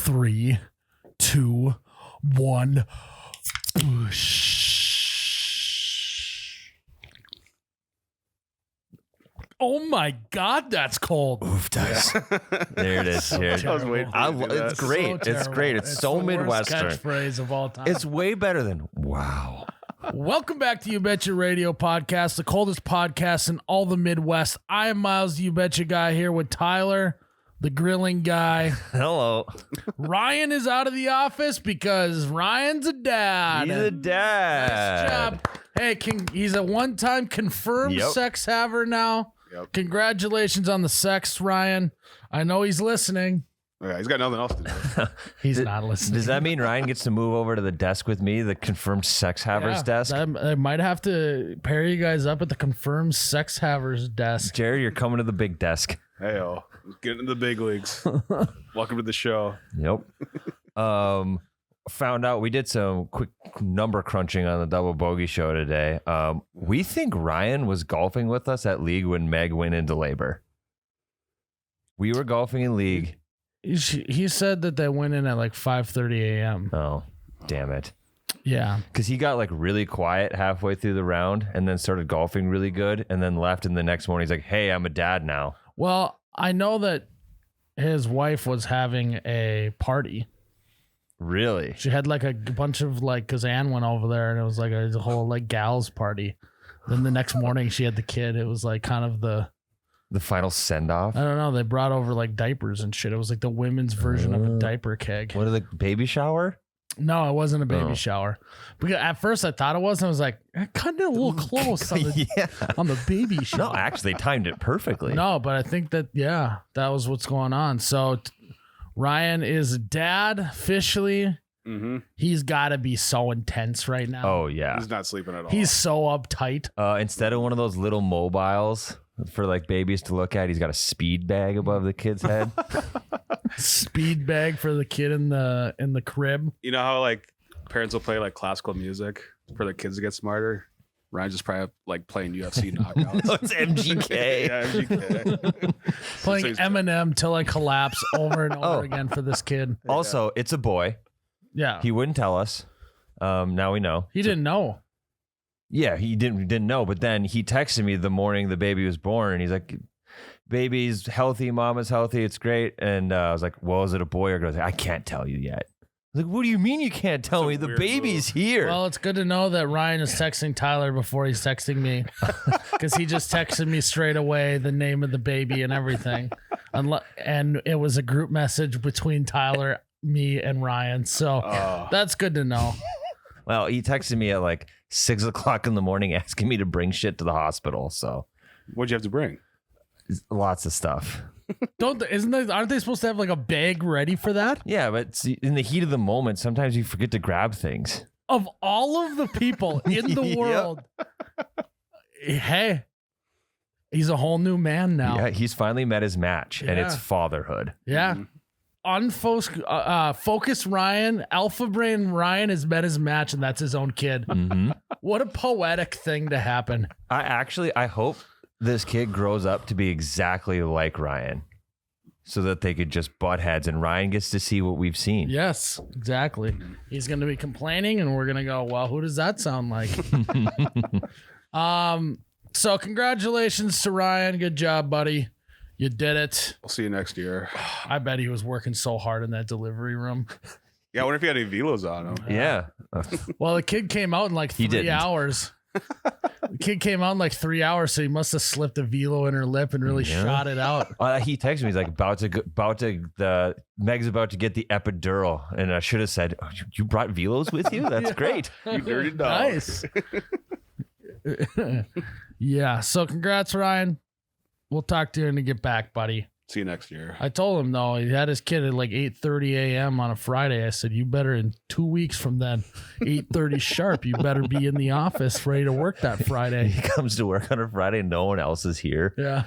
3, 2, 1. Oh my God, that's cold. Oof, dice. There it is. Here. I was waiting for you to do It's that. great. So It's great. It's so the Midwestern. Worst catchphrase of all time. It's way better than wow. Welcome back to You Betcha Radio Podcast, the coldest podcast in all the Midwest. I am Myles, the You Betcha guy, here with Tyler, the grilling guy. Hello. Ryan is out of the office because Ryan's a dad. He's a dad. Nice job. Hey, he's a one-time confirmed sex haver now. Yep. Congratulations on the sex, Ryan. I know he's listening. Yeah, he's got nothing else to do. He's not listening. Does that mean Ryan gets to move over to the desk with me, the confirmed sex haver's desk? I might have to pair you guys up at the confirmed sex haver's desk. Jared, you're coming to the big desk. Hey-o. Getting into the big leagues. Welcome to the show. Yep. Found out we did some quick number crunching on the Double Bogey show today. We think Ryan was golfing with us at league when Meg went into labor. We were golfing in league. He said that they went in at like 5:30 a.m. Oh, damn it. Yeah. Because he got like really quiet halfway through the round and then started golfing really good and then left. And the next morning he's like, hey, I'm a dad now. Well, I know that his wife was having a party. Really? She had like a bunch of because Ann went over there and it was like a whole like gals party. Then the next morning she had the kid. It was like kind of the final send off. I don't know. They brought over like diapers and shit. It was like the women's version of a diaper keg. What, the baby shower? No, it wasn't a baby shower. Because at first I thought it was, and I was like, kind of a little close on the baby shower. No, actually, they timed it perfectly. No, but I think that that was what's going on. So Ryan is a dad officially. Mm-hmm. He's got to be so intense right now. Oh yeah, He's not sleeping at all. He's so uptight. Instead of one of those little mobiles for like babies to look at, he's got a speed bag above the kid's head. Speed bag for the kid in the crib. You know how like parents will play like classical music for the kids to get smarter? Ryan's just probably like playing UFC knockouts. No, it's MGK. Yeah, MGK. Playing So he's- Eminem till I collapse over and over again for this kid. Also, it's a boy. Yeah. He wouldn't tell us. Now we know. He didn't know. Yeah, he didn't know. But then he texted me the morning the baby was born, and he's like, "Baby's healthy, mom is healthy, it's great." And I was like, "Well, is it a boy or girl?" He's like, "I can't tell you yet." I was like, "What do you mean you can't tell That's a me? The weird baby's here." Well, it's good to know that Ryan is texting Tyler before he's texting me, because he just texted me straight away the name of the baby and everything, and it was a group message between Tyler, me, and Ryan. So that's good to know. Well, he texted me at like 6 o'clock in the morning asking me to bring shit to the hospital. So What'd you have to bring? lots of stuff. Aren't they supposed to have like a bag ready for that? Yeah, but see, in the heat of the moment, sometimes you forget to grab things. Of all of the people in the Yep. world, hey, he's a whole new man now. Yeah, he's finally met his match, and it's Yeah. fatherhood. Yeah. Mhm. Focus Ryan, Alpha Brain Ryan has met his match, and that's his own kid. Mm-hmm. What a poetic thing to happen. I hope this kid grows up to be exactly like Ryan, so that they could just butt heads, and Ryan gets to see what we've seen. Yes, exactly. He's going to be complaining, and we're going to go, well, who does that sound like? So congratulations to Ryan. Good job, buddy. You did it. We'll see you next year. I bet he was working so hard in that delivery room. Yeah, I wonder if he had any velos on him. Yeah. Well, the kid came out in like He 3 didn't. hours. The kid came out in like 3 hours, so he must have slipped a velo in her lip and really Yeah. shot it out. He texted me. He's like, Meg's about to get the epidural. And I should have said, "Oh, you brought velos with you? That's great. You dirty dog. Nice. Yeah. So congrats, Ryan. We'll talk to you when you get back, buddy. See you next year. I told him, though, he had his kid at like 8:30 a.m. on a Friday. I said, you better in 2 weeks from then, 8:30 sharp, you better be in the office ready to work that Friday. He comes to work on a Friday and no one else is here. Yeah.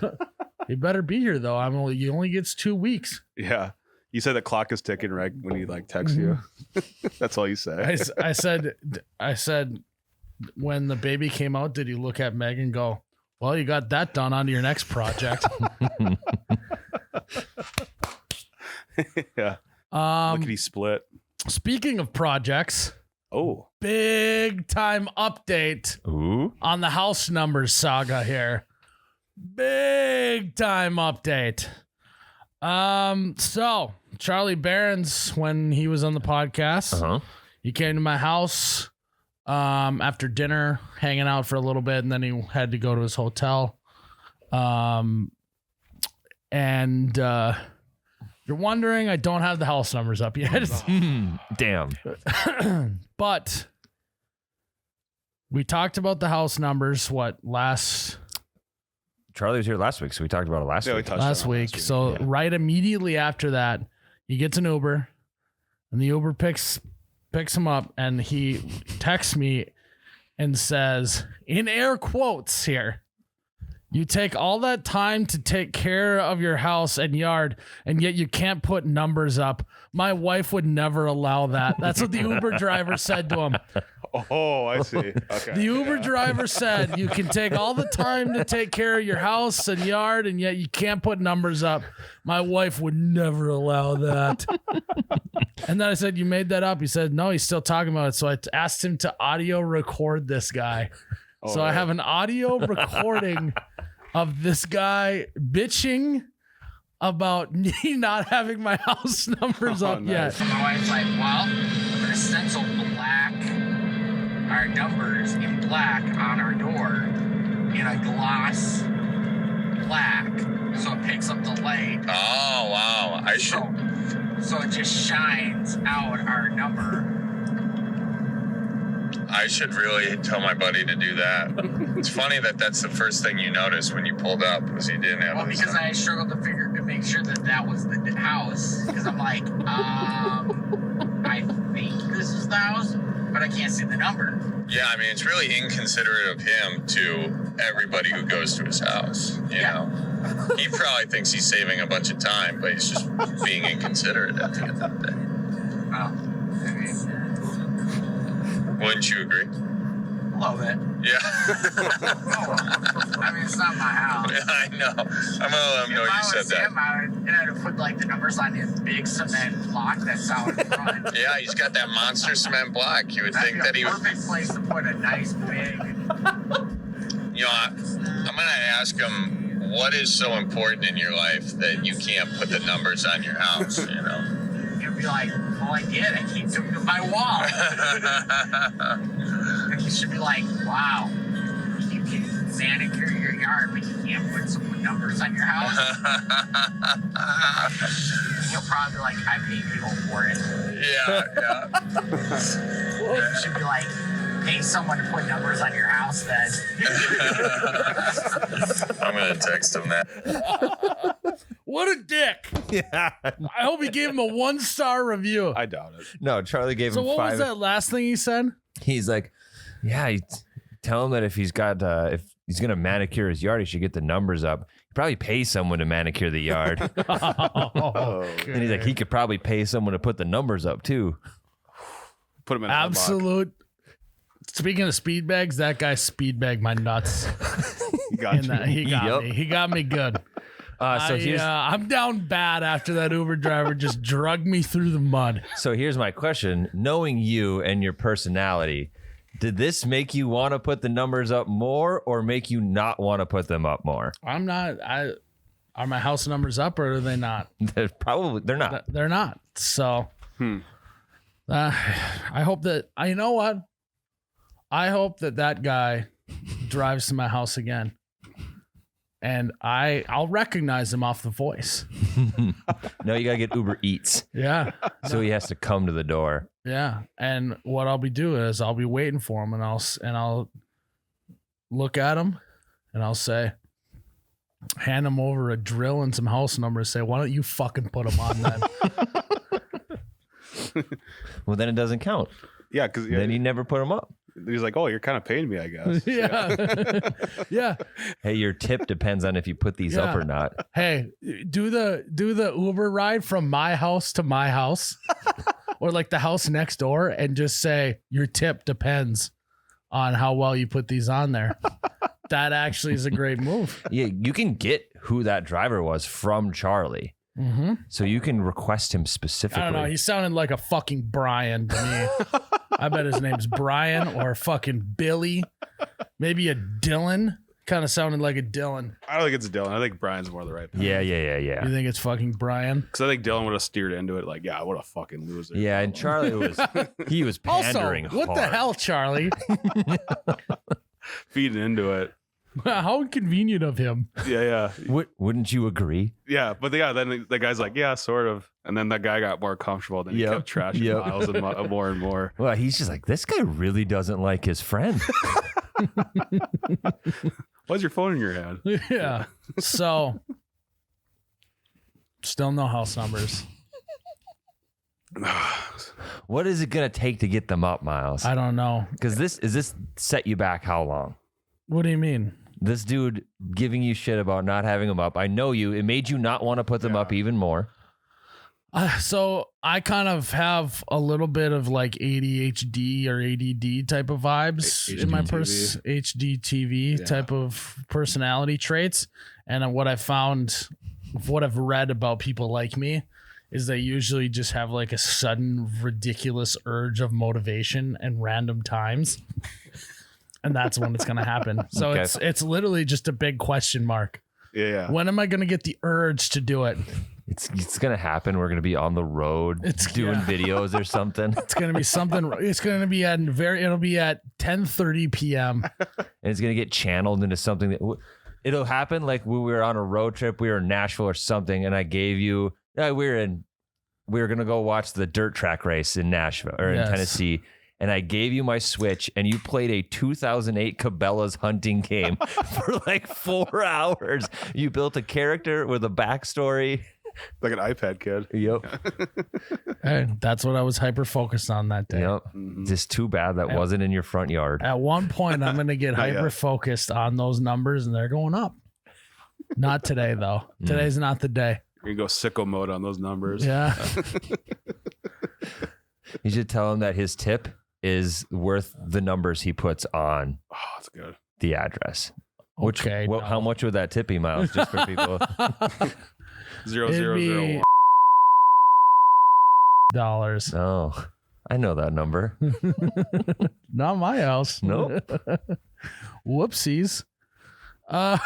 He better be here, though. He only gets 2 weeks. Yeah. You said the clock is ticking right when he like texts you. That's all you say. I said, when the baby came out, did you look at Meg and go, well, you got that done on to your next project? Yeah. Lickety split. Speaking of projects, big time update on the house numbers saga here. Big time update. So Charlie Barron's, when he was on the podcast, he came to my house after dinner, hanging out for a little bit, and then he had to go to his hotel. And you're wondering, I don't have the house numbers up yet. Damn. But we talked about the house numbers, Charlie was here last week, so we talked about it last week. Last week. So right immediately after that, he gets an Uber, and the Uber picks him up, and he texts me and says, in air quotes here, "You take all that time to take care of your house and yard, and yet you can't put numbers up. My wife would never allow that." That's what the Uber driver said to him. Oh, I see. Okay. The Uber driver said, "You can take all the time to take care of your house and yard, and yet you can't put numbers up. My wife would never allow that." And then I said, "You made that up?" He said, "No, he's still talking about it." So I asked him to audio record this guy. So I have an audio recording of this guy bitching about me not having my house numbers up yet. My wife's like, "Well, I'm gonna stencil our numbers in black on our door in a gloss black, so it picks up the light." Oh wow! So it just shines out our number. I should really tell my buddy to do that. It's funny that that's the first thing you noticed when you pulled up, was he didn't have. Well, because I struggled to make sure that was the house, because I'm like, I think this is the house, but I can't see the number. Yeah, I mean, it's really inconsiderate of him to everybody who goes to his house. You know, he probably thinks he's saving a bunch of time, but he's just being inconsiderate at the end of the day. Well, I mean, wouldn't you agree? a little bit. Yeah. I mean, it's not my house. Yeah, I know. I'm gonna let him know you said that. And I'd put like the numbers on his big cement block that's out in front. Yeah, he's got that monster cement block. You would That'd think be that he a would. perfect place to put a nice big. You know, I'm gonna ask him, what is so important in your life that you can't put the numbers on your house? You know. You'd be like, "Well, I did. I keep doing it to my wall." And you should be like, "Wow, you can manicure your yard, but you can't put some numbers on your house." You'll probably be like, "I pay people for it." Yeah. You should be like, "Pay someone to put numbers on your house then." I'm gonna text him that. What a dick. Yeah. I hope he gave him a 1-star review. I doubt it. No, Charlie gave So him what 5. was that last thing he said? He's like, yeah, you tell him that if he's got, if he's going to manicure his yard, he should get the numbers up. He'd probably pay someone to manicure the yard. And he's like, he could probably pay someone to put the numbers up too. Put him in Absolute. Speaking of speed bags, that guy speed bagged my nuts. He got you. He got Yep. me. He got me good. I'm down bad after that Uber driver just drugged me through the mud. So here's my question. Knowing you and your personality, did this make you want to put the numbers up more or make you not want to put them up more? I'm not. Are my house numbers up or are they not? They're not. They're not. So I hope that, you know what? I hope that guy drives to my house again. And I'll recognize him off the voice. No, you got to get Uber Eats. Yeah. So he has to come to the door. Yeah. And what I'll be doing is I'll be waiting for him and I'll look at him and I'll say, hand him over a drill and some house numbers. Say, why don't you fucking put them on then? Well, then it doesn't count. Yeah, because Then you never put them up. he's like, "Oh, you're kind of paying me, I guess." Yeah. Yeah. Hey, your tip depends on if you put these up or not. Hey, do the Uber ride from my house to my house or like the house next door and just say your tip depends on how well you put these on there. That actually is a great move. Yeah, you can get who that driver was from Charlie. So you can request him specifically. I don't know. He sounded like a fucking Brian to me. I bet his name's Brian or fucking Billy. Maybe a Dylan. Kind of sounded like a Dylan. I don't think it's Dylan. I think Brian's more the right path. Yeah. You think it's fucking Brian? Because I think Dylan would have steered into it like, yeah, what a fucking loser. Yeah, and Charlie was pandering Also, what hard. the hell, Charlie? Feeding into it. How inconvenient of him. Yeah. Wouldn't you agree? Yeah, but yeah, then the guy's like, yeah, sort of. And then that guy got more comfortable. Then he kept trashing Myles and more and more. Well, he's just like, this guy really doesn't like his friend. Why's your phone in your hand? Yeah. So, still no house numbers. What is it going to take to get them up, Myles? I don't know. Because this set you back how long? What do you mean? This dude giving you shit about not having them up. I know you. It made you not want to put them up even more. So I kind of have a little bit of like ADHD or ADD type of vibes in my HDTV type of personality traits. And what I found, what I've read about people like me, is they usually just have like a sudden ridiculous urge of motivation and random times. And that's when it's going to happen. So it's literally just a big question mark. Yeah. When am I going to get the urge to do it? It's going to happen. We're going to be on the road doing videos or something. It's going to be something. It's going to be it'll be at 10:30 p.m. And it's going to get channeled into something that it'll happen. Like when we were on a road trip, we were in Nashville or something. And I gave you, we were going to go watch the dirt track race in Nashville or in Tennessee. And I gave you my Switch, and you played a 2008 Cabela's hunting game for like 4 hours. You built a character with a backstory. Like an iPad kid. Yep. Hey, that's what I was hyper focused on that day. Yep. Just too bad that wasn't in your front yard. At one point, I'm going to get hyper focused on those numbers, and they're going up. Not today, though. Today's not the day. You're going to go sicko mode on those numbers. Yeah. You should tell him that his tip is worth the numbers he puts on that's good. the address. How much would that tip be, Myles? Just for people. 0001. Dollars. Oh, I know that number. Not my house. Nope. Whoopsies. I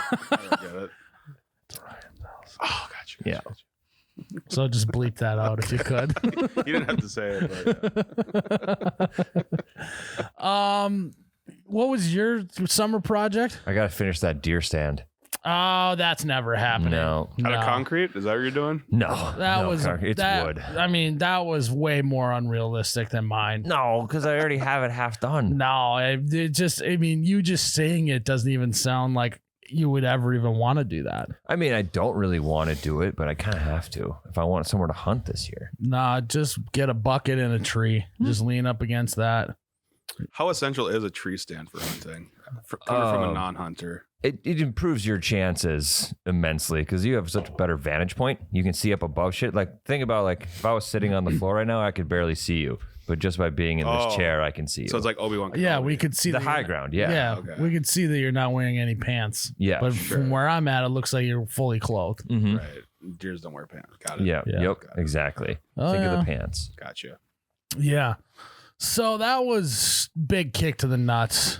get it. Oh, gotcha. Yeah. So just bleep that out if you could. You didn't have to say it. But What was your summer project? I got to finish that deer stand. Oh, that's never happening. No. Out of concrete? Is that what you're doing? No. It's wood. I mean, that was way more unrealistic than mine. No, because I already have it half done. No, you just saying it doesn't even sound like you would ever even want to do that. I mean, I don't really want to do it, but I kind of have to if I want somewhere to hunt this year. Nah, just get a bucket and a tree. Just lean up against that. How essential is a tree stand for hunting? Coming from a non-hunter. It improves your chances immensely because you have such a better vantage point. You can see up above shit. Like, think about like if I was sitting on the floor right now, I could barely see you. But just by being in this chair, I can see you. So it's like Obi-Wan Kenobi. Yeah, we could see the high ground. Yeah. Yeah, Okay. we could see that you're not wearing any pants. Yeah, but sure. from where I'm at, it looks like you're fully clothed. Mm-hmm. Right. Deers don't wear pants. Got it. Yeah. Yeah. Yep. Exactly. Oh, Think yeah. of the pants. Gotcha. Yeah. So that was big kick to the nuts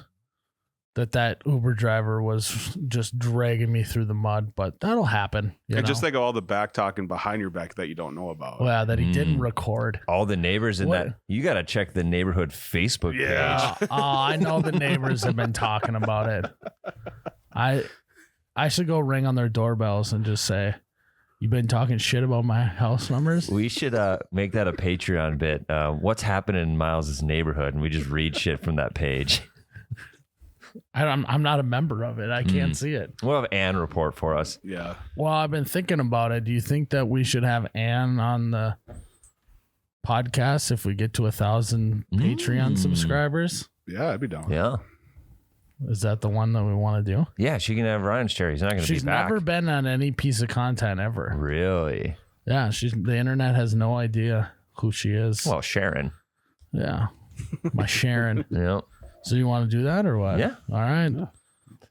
that Uber driver was just dragging me through the mud, but that'll happen. And just think of all the back talking behind your back that you don't know about. Well, that he didn't record. All the neighbors in What? that. You got to check the neighborhood Facebook page. I know the neighbors have been talking about it. I should go ring on their doorbells and just say, "You've been talking shit about my house numbers." We should make that a Patreon bit. What's happening in Myles' neighborhood? And we just read shit from that page. I'm not a member of it. I can't see it. We'll have Ann report for us. Yeah. Well, I've been thinking about it. Do you think that we should have Ann on the podcast if we get to 1,000 Patreon subscribers? Yeah, I'd be down. Yeah. Is that the one that we want to do? Yeah, she can have Ryan's chair. He's not going to be She's back. never been on any piece of content ever. Really? Yeah, the internet has no idea who she is. Well, Sharon. Yeah. My Sharon. Yeah. So you want to do that or what? Yeah. All right.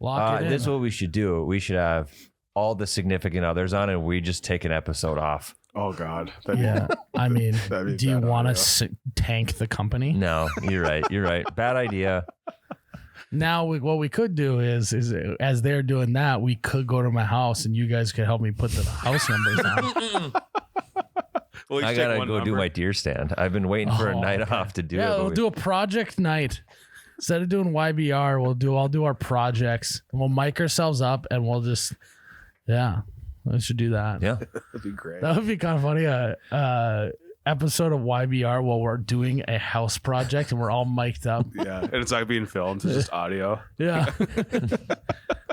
Lock it in. This is what we should do. We should have all the significant others on and we just take an episode off. Oh God. Yeah. I mean, That'd be do you bad want audio. to tank the company? No, you're right. You're right. Bad idea. Now, what we could do is as they're doing that, we could go to my house and you guys could help me put the house numbers on. Well, I gotta go do my deer stand. I've been waiting for a night off to do it. Yeah, but we'll do a project night. Instead of doing YBR, I'll do our projects. And we'll mic ourselves up and we'll just, we should do that. Yeah. That'd be great. That would be kind of funny. Episode of YBR while we're doing a house project and we're all mic'd up. Yeah, and it's not being filmed; it's just audio. Yeah.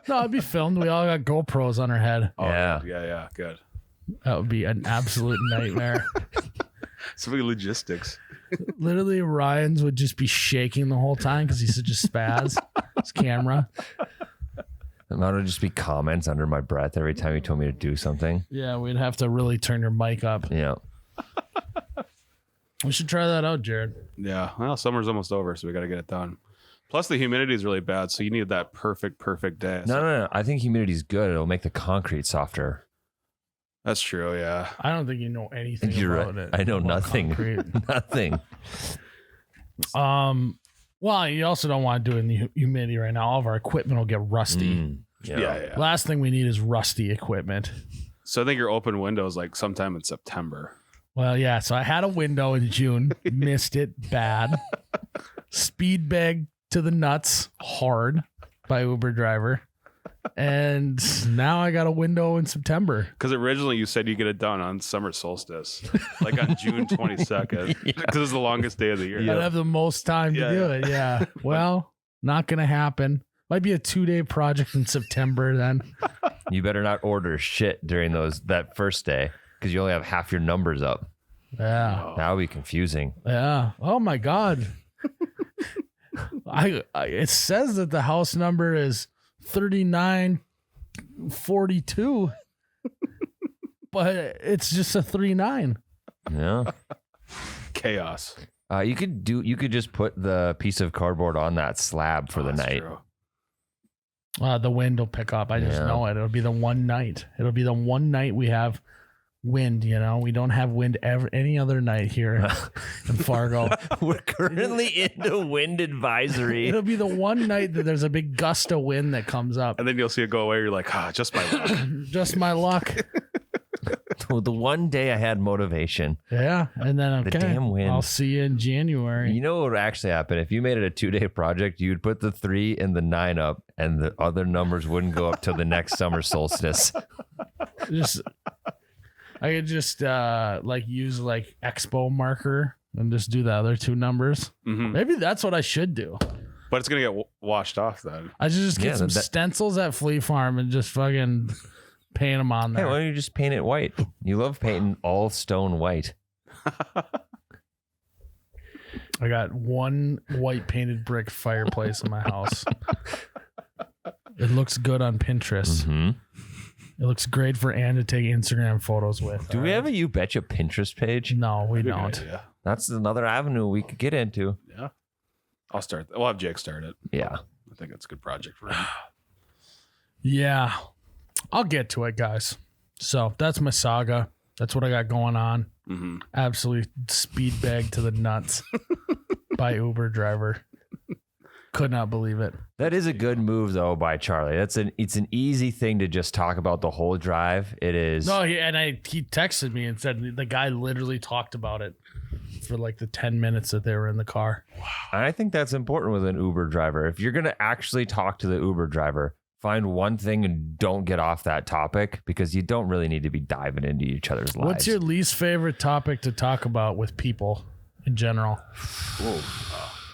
No, it'd be filmed. We all got GoPros on our head. Oh, Yeah. yeah, good. That would be an absolute nightmare. Some big logistics. Literally, Ryan's would just be shaking the whole time because he's such a spaz. His camera. And that would just be comments under my breath every time he told me to do something. Yeah, we'd have to really turn your mic up. Yeah. We should try that out, Jared. Yeah, well, summer's almost over, so we got to get it done. Plus, the humidity is really bad, so you need that perfect day. No. I think humidity's good. It'll make the concrete softer. That's true. Yeah. I don't think you know anything You're about right. it. I know about nothing. concrete. Nothing. Well, you also don't want to do it in the humidity right now. All of our equipment will get rusty. Yeah. Last thing we need is rusty equipment. So I think your open window is like sometime in September. Well, yeah. So I had a window in June, missed it bad. Speed bag to the nuts, hard by Uber driver. And now I got a window in September. Because originally you said you get it done on summer solstice, like on June 22nd, because it's the longest day of the year. I'd have the most time to do it. Yeah. Well, not going to happen. Might be a 2-day project in September then. You better not order shit during that first day because you only have half your numbers up. Yeah. That would be confusing. Yeah. Oh my God. It says that the house number is 3942, but it's just a 39. Yeah. Chaos. You could just put the piece of cardboard on that slab for the That's night. true. The wind will pick up. I just know it. It'll be the one night. It'll be the one night we have wind. We don't have wind any other night here in Fargo. We're currently into wind advisory. It'll be the one night that there's a big gust of wind that comes up. And then you'll see it go away. You're like, just my luck. Just my luck. The one day I had motivation. Yeah. And then, The damn wind. I'll see you in January. You know what would actually happen? If you made it a 2-day project, you'd put the 3 and the 9 up and the other numbers wouldn't go up till the next summer solstice. I could just use Expo marker and just do the other 2 numbers. Mm-hmm. Maybe that's what I should do. But it's going to get washed off then. I should just get some stencils at Flea Farm and just fucking paint them on Hey, there. why don't you just paint it white? You love painting all stone white. I got one white painted brick fireplace in my house. It looks good on Pinterest. Mm-hmm. It looks great for Ann to take Instagram photos with. Do we have a You Betcha Pinterest page? No, we Good don't. idea. That's another avenue we could get into. Yeah. I'll start. We'll have Jake start it. Yeah. I think it's a good project for him. Yeah. I'll get to it, guys. So that's my saga. That's what I got going on. Mm-hmm. Absolutely speed bag to the nuts by Uber driver. Could not believe it. That is a good move though by Charlie. It's an easy thing to just talk about the whole drive. It is. No, he texted me and said the guy literally talked about it for like the 10 minutes that they were in the car. I think that's important with an Uber driver. If you're going to actually talk to the Uber driver, find one thing and don't get off that topic because you don't really need to be diving into each other's lives. What's your least favorite topic to talk about with people in general? Whoa.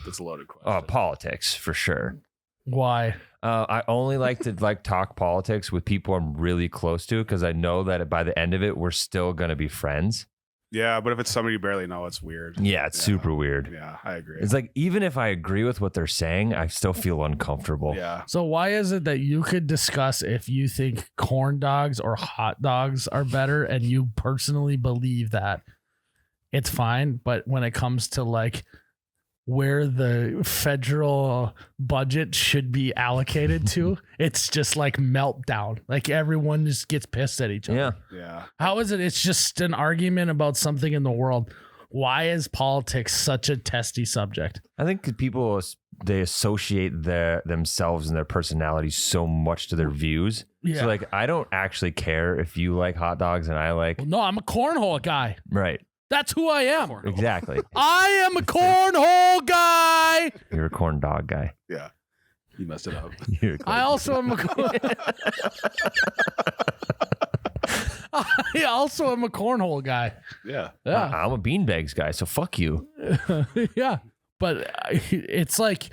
That's a loaded question. Politics for sure. Why? I only like to talk politics with people I'm really close to because I know that by the end of it, we're still going to be friends. Yeah, but if it's somebody you barely know, it's weird. Yeah, it's super weird. Yeah, I agree. It's like, even if I agree with what they're saying, I still feel uncomfortable. Yeah. So why is it that you could discuss if you think corn dogs or hot dogs are better and you personally believe that it's fine, but when it comes to like where the federal budget should be allocated to, it's just like meltdown. Like everyone just gets pissed at each other. Yeah. Yeah. How is it? It's just an argument about something in the world. Why is politics such a testy subject? I think 'cause people, they associate themselves and their personality so much to their views. Yeah. So like, I don't actually care if you like hot dogs and I like, Well, no, I'm a cornhole guy. right. That's who I am. Exactly. I am a cornhole guy. You're a corn dog guy. Yeah. You messed it up. You're a corn I also am a I also am a cornhole guy. Yeah. Yeah. I'm a beanbags guy, so fuck you. Yeah. But it's like,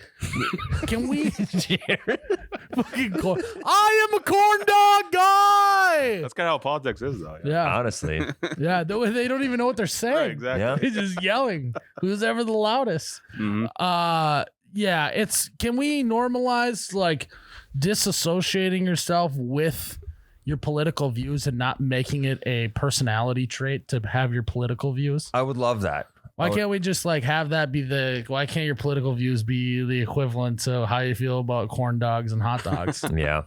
can we fucking corn? I am a corn dog guy. That's kind of how politics is, though. Yeah. Honestly. Yeah. They don't even know what they're saying. Right, exactly. Yeah. They're just yelling. Who's ever the loudest? Mhm. Yeah. Can we normalize like disassociating yourself with your political views and not making it a personality trait to have your political views? I would love that. Why can't we just like have that be why can't your political views be the equivalent to how you feel about corn dogs and hot dogs? Yeah.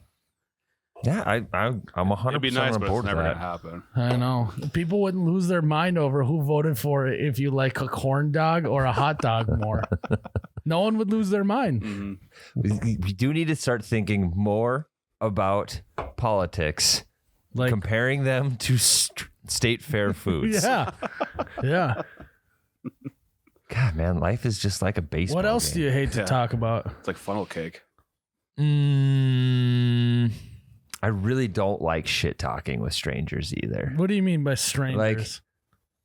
Yeah, I'm 100% It'd be nice, on but board it's with never that. gonna happen. I know. People wouldn't lose their mind over who voted for it if you like a corn dog or a hot dog more. No one would lose their mind. Mhm. We do need to start thinking more about politics, Like, comparing them to state fair foods. yeah. Yeah. God, man, life is just like a baseball What else game. do you hate to Yeah. talk about? It's like funnel cake. I really don't like shit talking with strangers either. What do you mean by strangers?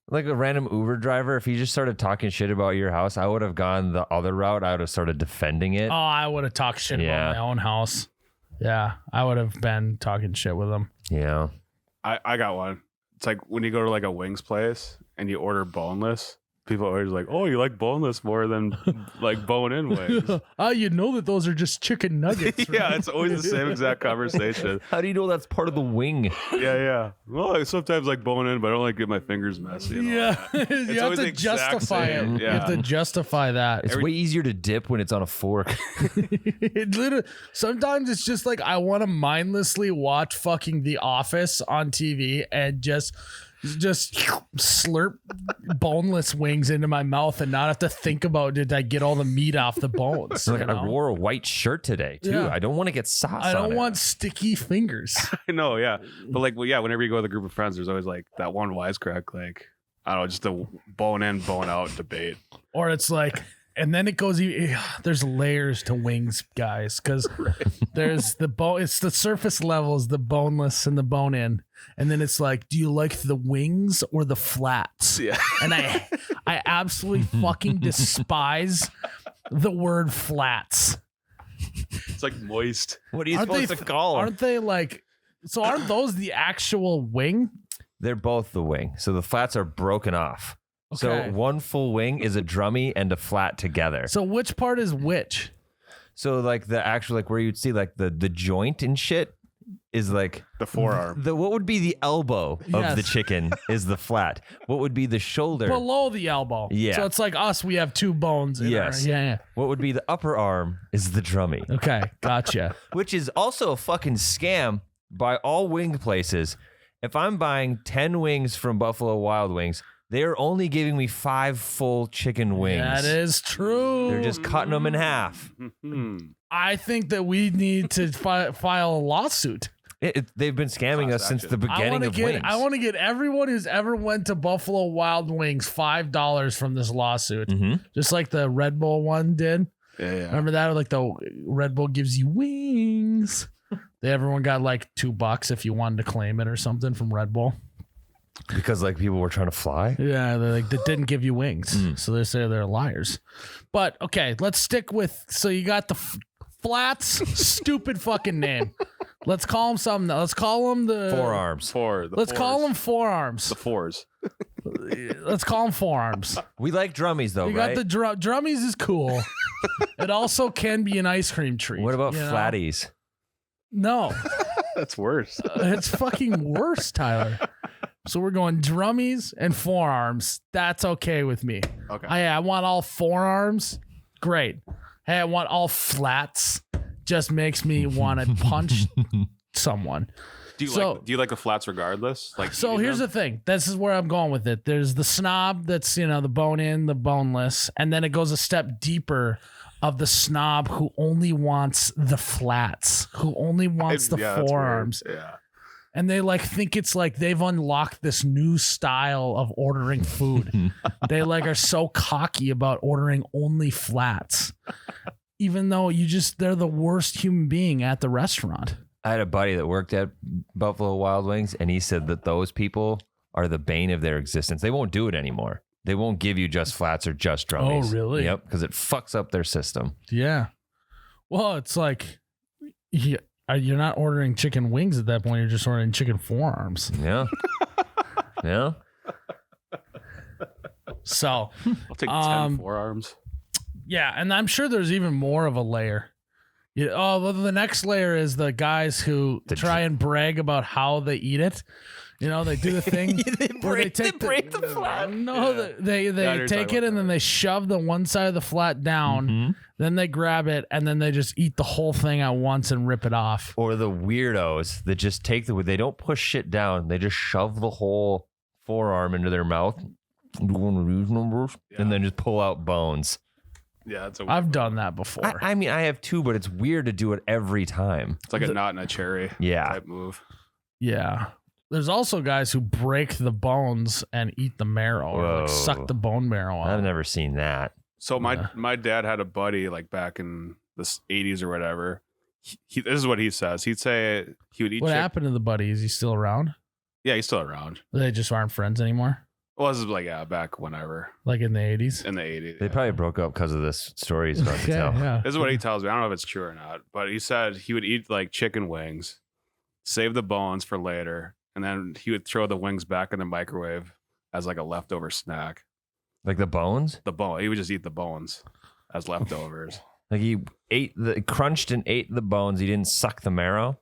Like a random Uber driver, if he just started talking shit about your house, I would have gone the other route. I would have started defending it. Oh, I would have talked shit Yeah. about my own house. Yeah, I would have been talking shit with them. Yeah. I got one. It's like when you go to like a wings place and you order boneless, people are always like, "Oh, you like boneless more than like bone-in wings." Oh, you know that those are just chicken nuggets. Yeah, right? it's always the same exact conversation. How do you know that's part of the wing? Yeah. Well, I sometimes like bone-in, but I don't like to get my fingers messy. and all Yeah, that. you have always to the exact justify same, it. yeah. You have to justify that. It's way easier to dip when it's on a fork. It literally, sometimes it's just like I want to mindlessly watch fucking The Office on TV and just slurp boneless wings into my mouth and not have to think about, did I get all the meat off the bones? Like, you I know? wore a white shirt today too. Yeah. I don't want to get sauce. I on don't it. want sticky fingers. I know, yeah. But like, well, yeah, whenever you go with a group of friends, there's always like that one wisecrack, like, I don't know, just a bone-in, bone-out debate. Or it's like, and then it goes, there's layers to wings, guys, because there's the bone, it's the surface levels, the boneless and the bone in. And then it's like, do you like the wings or the flats? Yeah. And I absolutely fucking despise the word flats. It's like moist. What are you Aren't supposed they, to call them? aren't they like, so aren't those the actual wing? They're both the wing. So the flats are broken off. Okay. So one full wing is a drummy and a flat together. So which part is which? So like the actual, like where you'd see like the joint and shit is like The forearm. what would be the elbow of Yes. the chicken is the flat. What would be the shoulder? Below the elbow. Yeah. So it's like us, we have two bones. Yes. Yeah. What would be the upper arm is the drummy, Okay. Gotcha. which is also a fucking scam by all wing places. If I'm buying 10 wings from Buffalo Wild Wings, they're only giving me 5 full chicken wings. That is true. They're just cutting them in half. Mhm. I think that we need to file a lawsuit. They've been scamming Class us since the action. beginning of wings. I want to get everyone who's ever went to Buffalo Wild Wings $5 from this lawsuit, Mhm. just like the Red Bull one did. Yeah. Remember that? Like the Red Bull gives you wings. Everyone got like $2 if you wanted to claim it or something from Red Bull. Because like people were trying to fly. Yeah, they didn't give you wings, Mm. so they say they're liars. But okay, let's stick with. So you got the flats, stupid fucking name. Let's call them something. Let's call them the Forearms. Let's call them forearms. the fours. Let's call them forearms. We like drummies though, You right? got the drummies is cool. It also can be an ice cream treat. What about you know? flatties? No, That's worse. it's fucking worse, Tyler. So we're going drummies and forearms. That's okay with me. Okay. I want all forearms Great. Hey, I want all flats. Just makes me want to punch someone. Do you like the flats regardless? Like, so here's the thing. This is where I'm going with it. There's the snob that's, the bone in, the boneless, and then it goes a step deeper of the snob who only wants the flats, who only wants the forearms. Yeah. And they think it's like they've unlocked this new style of ordering food. They are so cocky about ordering only flats, even though they're the worst human being at the restaurant. I had a buddy that worked at Buffalo Wild Wings, and he said that those people are the bane of their existence. They won't do it anymore. They won't give you just flats or just drummies. Oh, really? Yep, because it fucks up their system. Yeah. Well, it's like you're not ordering chicken wings at that point. You're just ordering chicken forearms. Yeah. Yeah. So I'll take 10 forearms. Yeah, and I'm sure there's even more of a layer. The next layer is the guys who try and brag about how they eat it. They do the thing where they break the flat. No, they take it and then they shove the one side of the flat down. Then they grab it and then they just eat the whole thing at once and rip it off. Or the weirdos that just they don't push shit down. They just shove the whole forearm into their mouth. And then just pull out bones. Yeah, I've done that before. I mean, I have too, but it's weird to do it every time. It's like a knot in a cherry type move. Yeah. There's also guys who break the bones and eat the marrow or suck the bone marrow out. I've never seen that. So my dad had a buddy back in the 80s or whatever. This is what he says. He'd say he would eat. What happened to the buddy? Is he still around? Yeah, he's still around. They just aren't friends anymore? Well, this is back whenever. Like in the 80s? In the 80s. They probably broke up because of this story he's about to tell. Yeah. This is what he tells me. I don't know if it's true or not, but he said he would eat chicken wings, save the bones for later, and then he would throw the wings back in the microwave as a leftover snack. Like the bones? The bone. He would just eat the bones as leftovers. Like he crunched and ate the bones. He didn't suck the marrow.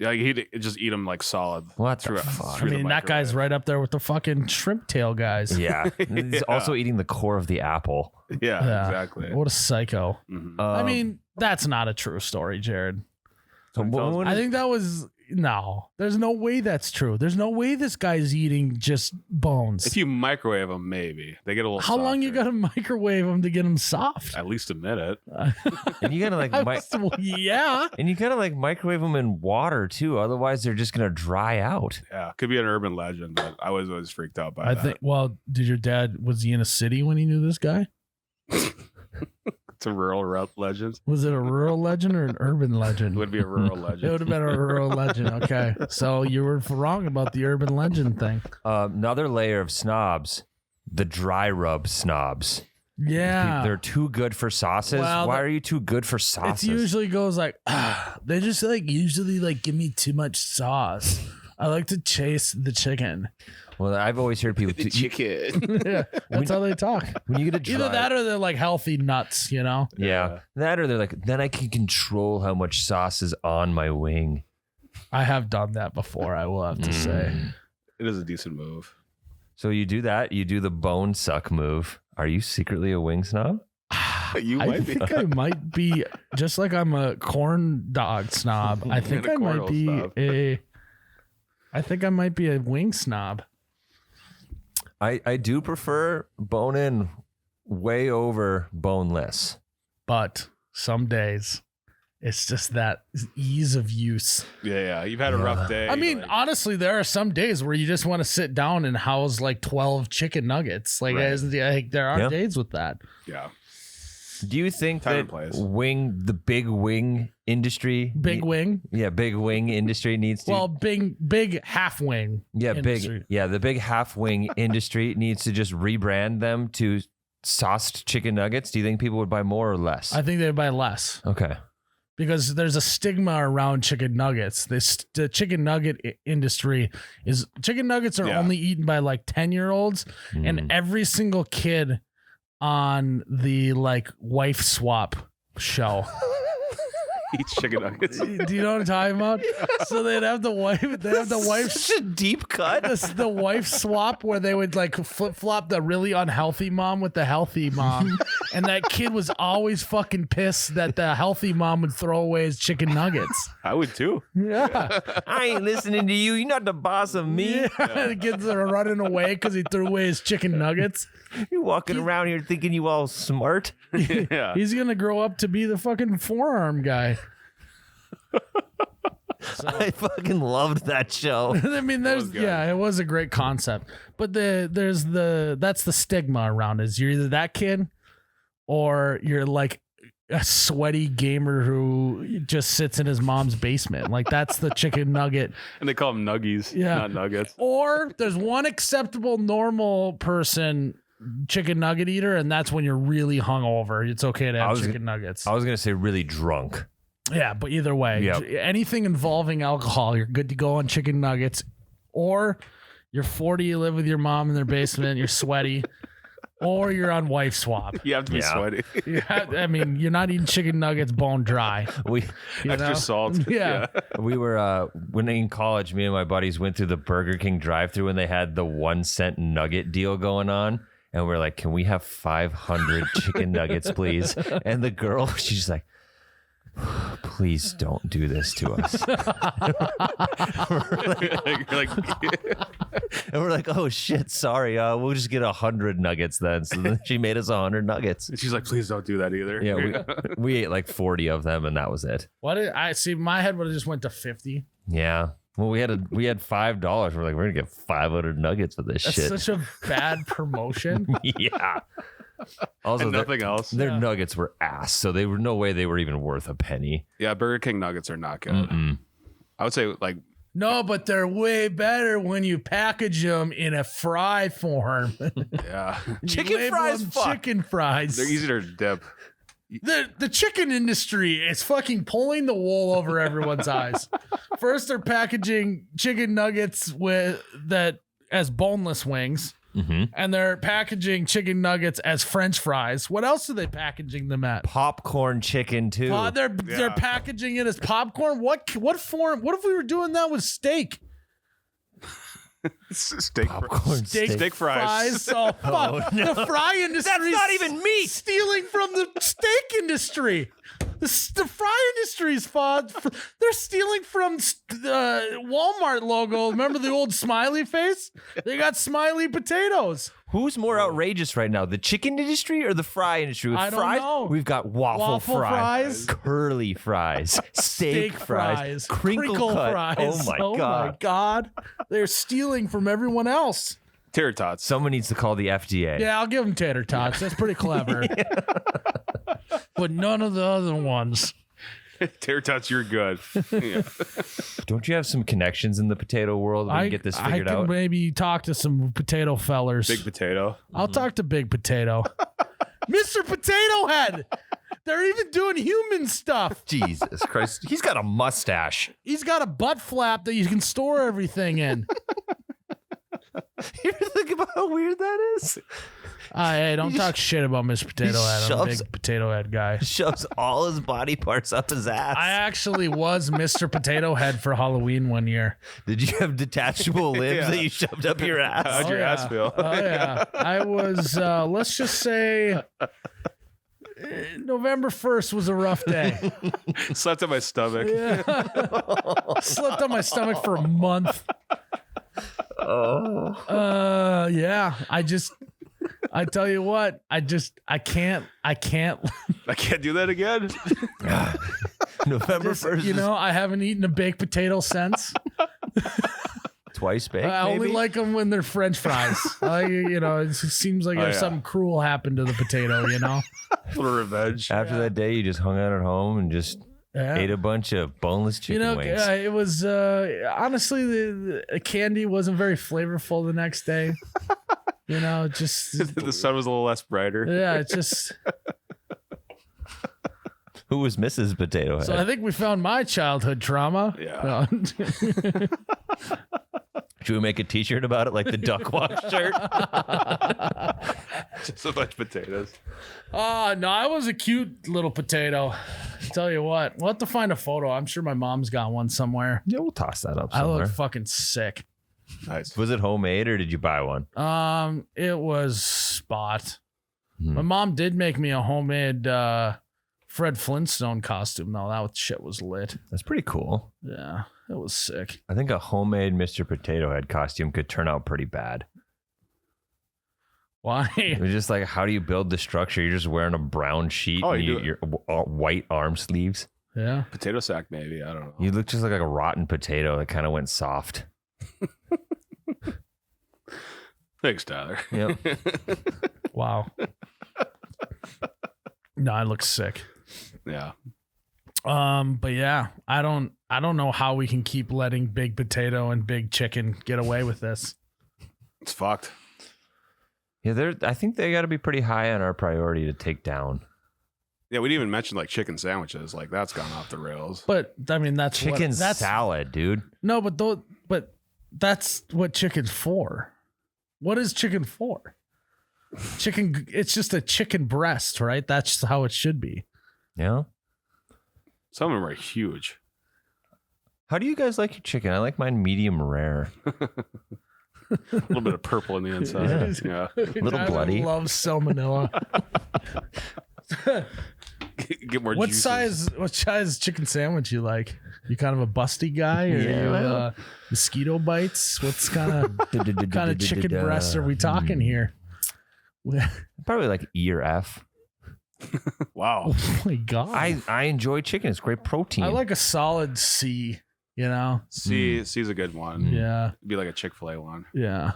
Yeah, he'd just eat them solid. What the fuck? I mean, that guy's right up there with the fucking shrimp tail guys. Yeah. He's also eating the core of the apple. Yeah, exactly. What a psycho. Mm-hmm. I mean, that's not a true story, Jared. So I think that was... No, there's no way that's true. There's no way this guy's eating just bones. If you microwave them, maybe they get a little. How softer. long you got to microwave them to get them soft? At least a minute. And you gotta yeah. And you gotta microwave them in water too. Otherwise, they're just gonna dry out. Yeah, could be an urban legend, but I was always freaked out by that. think. Well, did your dad? Was he in a city when he knew this guy? It's a rural legend. Was it a rural legend or an urban legend? It would be a rural legend. It would have been a rural legend. Okay, so you were wrong about the urban legend thing. Another layer of snobs, the dry rub snobs. Yeah, They're too good for sauces. Well, Why are you too good for sauces? It usually goes they just usually give me too much sauce. I like to chase the chicken. Well, I've always heard people chicken. Yeah, that's how they talk. When you get a dry, Either that or they're healthy nuts, Yeah. That or they're then I can control how much sauce is on my wing. I have done that before, I will have to say. It is a decent move. So you do that, you do the bone suck move. Are you secretly a wing snob? You I might be. think I might be, just like I'm a corn dog snob. I think I might be I think I might be a wing snob. I do prefer bone in way over boneless. But some days it's just that ease of use. Yeah. You've had a rough day. I mean, honestly, there are some days where you just want to sit down and house 12 chicken nuggets. There are days with that. Yeah. Do you think Time that and place. the big wing industry, Big wing? big wing industry needs to, Well, big half wing. industry. the big half wing industry needs to just rebrand them to sauced chicken nuggets? Do you think people would buy more or less? I think they'd buy less. Okay. Because there's a stigma around chicken nuggets. The chicken nugget industry is chicken nuggets are only eaten by 10-year-olds, and every single kid on the wife swap show Eats chicken nuggets. Do you know what I'm talking about? So they'd have the wife. They have the wife. Such a deep cut. The wife swap where they would like flip flop the really unhealthy mom with the healthy mom, and that kid was always fucking pissed that the healthy mom would throw away his chicken nuggets. I would too. Yeah, I ain't listening to you. You're not the boss of me. The kids are running away because he threw away his chicken nuggets. You're walking around here thinking you all smart. Yeah. He's gonna grow up to be the fucking forearm guy. I fucking loved that show. I mean, it was a great concept, but that's the stigma around it, is you're either that kid or you're like a sweaty gamer who just sits in his mom's basement. Like that's the chicken nugget. And they call them nuggies, not nuggets. Or there's one acceptable normal person chicken nugget eater, and that's when you're really hungover. It's okay to have chicken nuggets. I was gonna say really drunk. Yeah, but either way, anything involving alcohol, you're good to go on chicken nuggets. Or you're 40, you live with your mom in their basement, you're sweaty. Or you're on wife swap. You have to be sweaty. I mean, you're not eating chicken nuggets bone dry. Extra salt. Yeah. We were when in college, me and my buddies went through the Burger King drive-thru and they had the 1 cent nugget deal going on. And we're like, can we have 500 chicken nuggets, please? And the girl, she's just like, please don't do this to us. And we're like, oh shit, sorry. We'll just get 100 nuggets then. So then she made us 100 nuggets. And she's like, please don't do that either. Yeah, we ate like 40 of them and that was it. What did I see? My head would have just went to 50. Yeah. Well, we had $5. We're like, we're gonna get 500 nuggets for this shit. That's such a bad promotion. Yeah. Also, and nothing else. Their nuggets were ass, so they were no way they were even worth a penny. Yeah, Burger King nuggets are not good. I would say like no, but they're way better when you package them in a fry form. Yeah, chicken fries. Chicken fries. They're easier to dip. The chicken industry is fucking pulling the wool over everyone's eyes. First, they're packaging chicken nuggets as boneless wings. Mm-hmm. And they're packaging chicken nuggets as French fries. What else are they packaging them at? Popcorn chicken too. They're packaging it as popcorn. What form? What if we were doing that with steak? Steak fries. Oh, fuck. No. The fry industry. That's not even meat. Stealing from the steak industry. The fry industry's they're stealing from the Walmart logo. Remember the old smiley face? They got smiley potatoes. Who's more outrageous right now, the chicken industry or the fry industry? With I don't fries, know. We've got waffle fries, curly fries, steak fries, crinkle cut. fries. Oh my god! They're stealing from everyone else. Tater tots. Someone needs to call the FDA. Yeah, I'll give them tater tots. That's pretty clever. But none of the other ones. Tater tots, you're good. Yeah. Don't you have some connections in the potato world? We can get this figured I out. can maybe talk to some potato fellers. Big potato. I'll talk to Big Potato. Mr. Potato Head. They're even doing human stuff. Jesus Christ. He's got a mustache. He's got a butt flap that you can store everything in. You ever think about how weird that is? Hey, don't talk shit about Mr. Potato Head. I'm a big Potato Head guy. Shoves all his body parts up his ass. I actually was Mr. Potato Head for Halloween one year. Did you have detachable limbs that you shoved up your ass? How'd your ass feel? Oh, yeah. I was, let's just say, November 1st was a rough day. Slept on my stomach. Yeah. Slept on my stomach for a month. Yeah. I tell you what, I can't. I can't do that again. November 1st. You know, I haven't eaten a baked potato since. Twice baked. I only like them when they're French fries. It seems like there's something cruel happened to the potato, you know? A little revenge. After that day, you just hung out at home and just ate a bunch of boneless chicken wings. It was, honestly, the candy wasn't very flavorful the next day. You know, just the sun was a little less brighter. Yeah, it just. Who was Mrs. Potato Head? So I think we found my childhood trauma. Yeah. Should we make a T-shirt about it, like the Duck Walk shirt? Just a bunch of potatoes. Oh, no, I was a cute little potato. Tell you what, we'll have to find a photo. I'm sure my mom's got one somewhere. Yeah, we'll toss that up I somewhere. look fucking sick. Nice. Was it homemade or did you buy one? It was Spot. My mom did make me a homemade Fred Flintstone costume, though. That shit was lit. That's pretty cool. Yeah, it was sick. I think a homemade Mr. Potato Head costume could turn out pretty bad. Why? It was just like, how do you build the structure? You're just wearing a brown sheet and your white arm sleeves. Yeah. Potato sack, maybe. I don't know. You look just like a rotten potato that kind of went soft. Thanks, Tyler. Yep. Wow. No, I look sick. Yeah. But yeah, I don't know how we can keep letting Big Potato and Big Chicken get away with this. It's fucked. Yeah, I think they got to be pretty high on our priority to take down. Yeah, we didn't even mention like chicken sandwiches. Like that's gone off the rails. But I mean, that's Chicken salad, dude. No, but that's what chicken's for. What is chicken for? Chicken, it's just a chicken breast, right? That's how it should be. Yeah. Some of them are huge. How do you guys like your chicken? I like mine medium rare. A little bit of purple on the inside. Yeah. Little bloody. I love salmonella. Get more What juices. size chicken sandwich you like? You kind of a busty guy, or you mosquito bites? What's kind of chicken breast are we talking here? Probably like E or F. Wow. Oh my god! I enjoy chicken. It's great protein. I like a solid C. You know? C's a good one. Yeah. It'd be like a Chick-fil-A one. Yeah.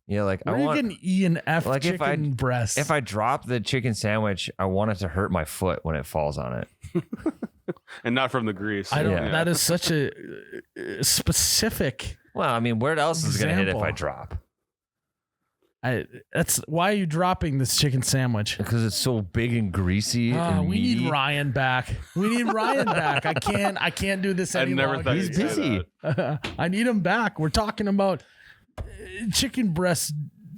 Yeah, like Where I want. you getting E and F Like if chicken breast? If I drop the chicken sandwich, I want it to hurt my foot when it falls on it. And not from the grease. I don't. Yeah. That is such a specific. Well, I mean, where else is it going to hit if I Example. drop? That's why are you dropping this chicken sandwich? Because it's so big and greasy and We meaty. need Ryan back. We need Ryan back. I can't do this I any never longer. thought He's you'd say busy. that. I need him back. We're talking about chicken breast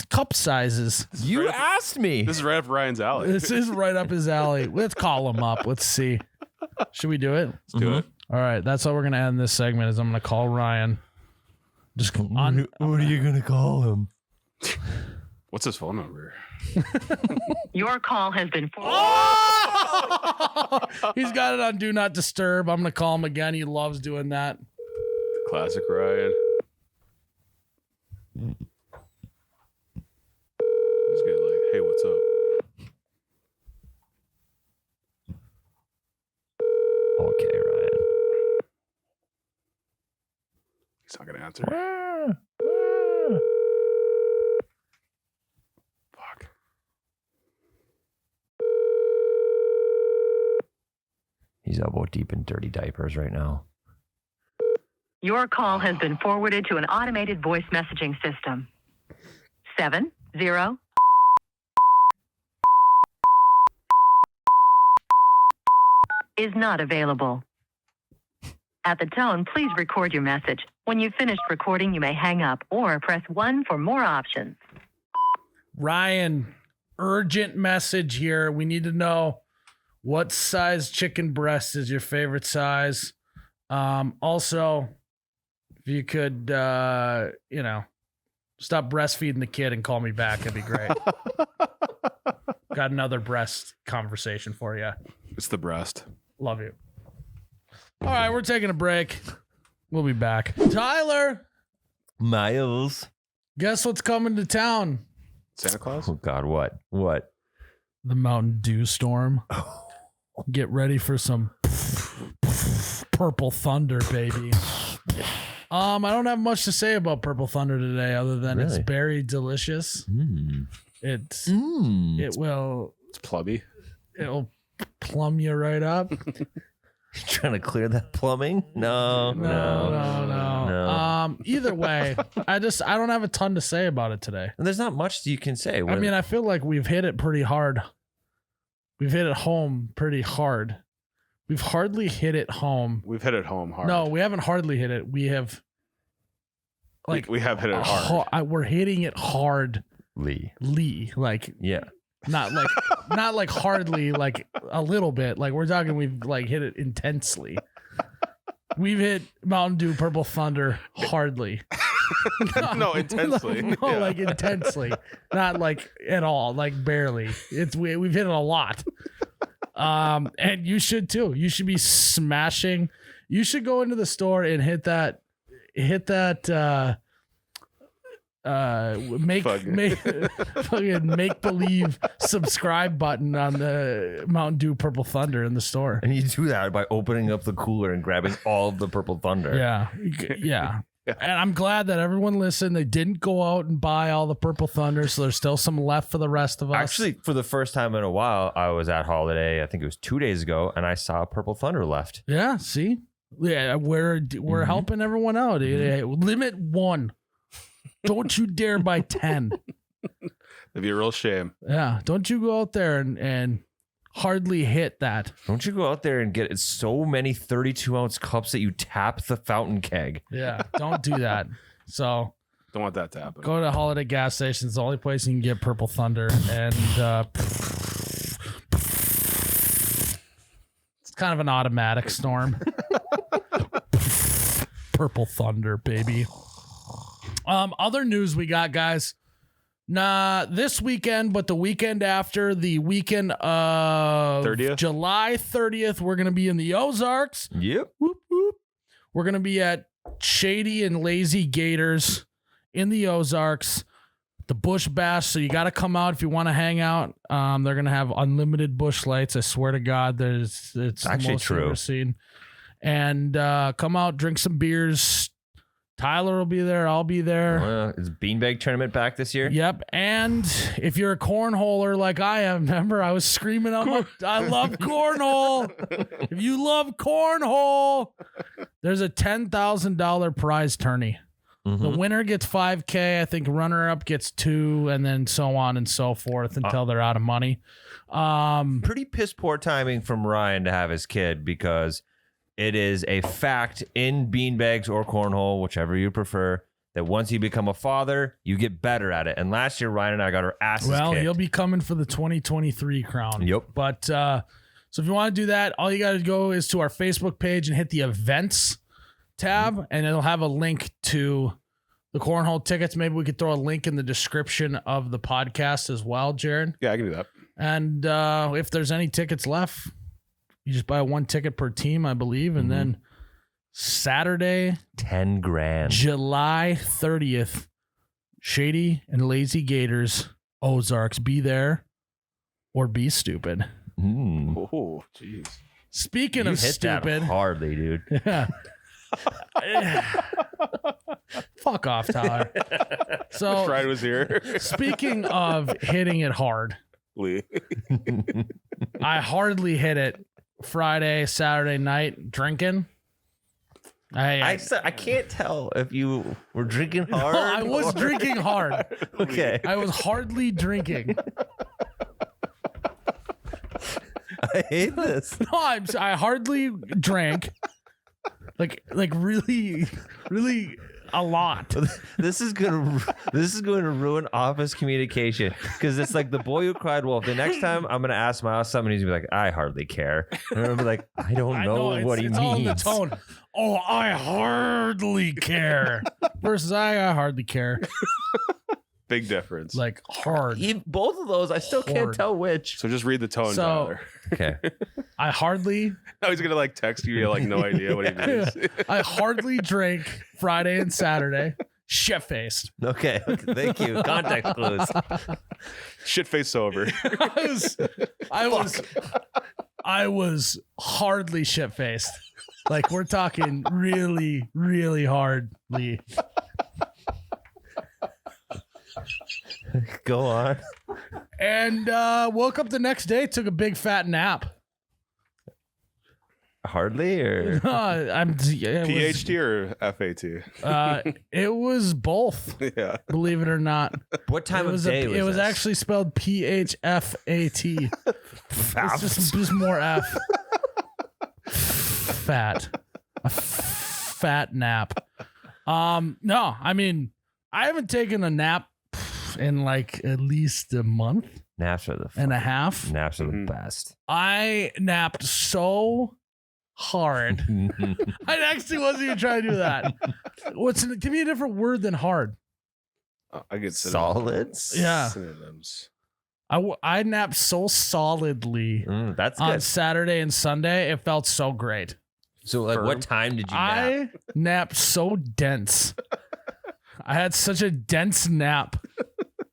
cup sizes. You asked me. This is right up Ryan's alley. This is right up his alley. Let's call him up. Let's see. Should we do it? Let's do it. All right. That's how we're gonna end this segment. Is I'm gonna call Ryan. Just on. What are you going to call him? What's his phone number? Your call has been He's got it on Do Not Disturb. I'm gonna call him again. He loves doing that. Classic Ryan. He's good. Like, hey, what's up? Okay, Ryan. He's not gonna answer. Fuck. He's elbow deep in dirty diapers right now. Your call has been forwarded to an automated voice messaging system. 70 is not available. At the tone, please record your message. When you've finished recording, you may hang up or press 1 for more options. Ryan, urgent message here. We need to know what size chicken breast is your favorite size. Also, if you could, stop breastfeeding the kid and call me back, that'd be great. Got another breast conversation for you. It's the breast. Love you. All right, we're taking a break. We'll be back. Tyler, Myles. guess what's coming to town? Santa Claus? Oh, God, what? What? The Mountain Dew storm. Get ready for some purple thunder, baby. I don't have much to say about purple thunder today, other than it's Really? very delicious. Mm. It will It's plubby. it'll plumb you right up. Trying to clear that plumbing? No. Either way, I don't have a ton to say about it today. And there's not much you can say. I mean, I feel like we've hit it pretty hard. We've hit it home pretty hard. We've hardly hit it home. We've hit it home hard. No, we haven't hardly hit it. We have we have hit it hard. we're hitting it hard Lee, like Yeah. not like hardly, like a little bit. Like we're talking, we've like hit it intensely. We've hit Mountain Dew Purple Thunder hardly. No, intensely. Like intensely, not like at all, like barely. We've hit it a lot. And you should too. You should be smashing. You should go into the store and hit that make believe subscribe button on the Mountain Dew Purple Thunder in the store. And you do that by opening up the cooler and grabbing all of the Purple Thunder. Yeah. And I'm glad that everyone listened. They didn't go out and buy all the Purple Thunder, so there's still some left for the rest of us. Actually, for the first time in a while, I was at Holiday, I think it was 2 days ago, and I saw Purple Thunder left. Yeah, see? Yeah, we're helping everyone out. Limit 1. Don't you dare buy 10. It'd be a real shame. Yeah, don't you go out there and hardly hit that. Don't you go out there and get so many 32-ounce cups that you tap the fountain keg. Yeah, don't do that. So Don't want that to happen. go to Holiday gas stations. It's the only place you can get Purple Thunder. And it's kind of an automatic storm. Purple Thunder, baby. Other news we got, guys. This weekend, but the weekend after, the weekend of 30th? July 30th, we're going to be in the Ozarks. Yep. Whoop, whoop. We're going to be at Shady and Lazy Gators in the Ozarks, the Busch Bash. So you got to come out if you want to hang out. They're going to have unlimited Busch lights. I swear to God, it's actually the most true. I've ever seen. And come out, drink some beers. Tyler will be there. I'll be there. Is Beanbag tournament back this year? Yep. And if you're a cornholer like I am, remember I was screaming out, I love cornhole. If you love cornhole, there's a $10,000 prize tourney. The winner gets $5,000. I think runner up gets $2,000, and then so on and so forth until they're out of money. Pretty piss poor timing from Ryan to have his kid, because it is a fact in beanbags or cornhole, whichever you prefer, that once you become a father, you get better at it. And last year, Ryan and I got our asses kicked. He'll be coming for the 2023 crown. Yep. But so if you want to do that, all you got to go is to our Facebook page and hit the events tab, and it'll have a link to the cornhole tickets. Maybe we could throw a link in the description of the podcast as well, Jared. Yeah, I can do that. And if there's any tickets left, you just buy 1 ticket per team, I believe. And then Saturday, $10,000. July 30th, Shady and Lazy Gators, Ozarks. Be there or be stupid. Oh, jeez. Speaking You of hit stupid. that hardly, dude. Yeah. Fuck off, Tyler. So Friday was here. speaking of hitting it hard, Lee. I hardly hit it Friday, Saturday night drinking. I can't tell if you were drinking hard. I was drinking hard. Okay. I was hardly drinking. I hate this. No, I hardly drank. Like really, really a lot. This is going to ruin office communication, because it's like the boy who cried wolf. The next time I'm going to ask Myles something, he's going to be like, I hardly care. And I'm going to be like, I don't know what he it's means. all in the tone. Oh, I hardly care. Versus I hardly care. Big difference. Like hard. Both of those, I still can't Hard. tell which. So just read the tone, So- Tyler. Okay. I hardly No, he's gonna like text you. You have like no idea what he means. I hardly drank Friday and Saturday. Shit faced. Okay. Thank you. Context clues. Shit face sober. I was hardly shit faced. Like we're talking really, really hardly. Go on. And woke up the next day, took a big fat nap. Hardly, or PhD or FAT? It was both. Yeah. Believe it or not. what time of day was it was this? actually spelled PHFAT. It's just more F. Fat. A fat nap. No, I mean, I haven't taken a nap in like at least a month Naps are the and a half. Naps are the Mhm. best. I napped so hard. I actually wasn't even trying to do that. Give me a different word than hard. I get Solids? Yeah. synonyms. I napped so solidly That's on good. Saturday and Sunday. It felt so great. So, like, Firm. what time did you nap? I napped so dense. I had such a dense nap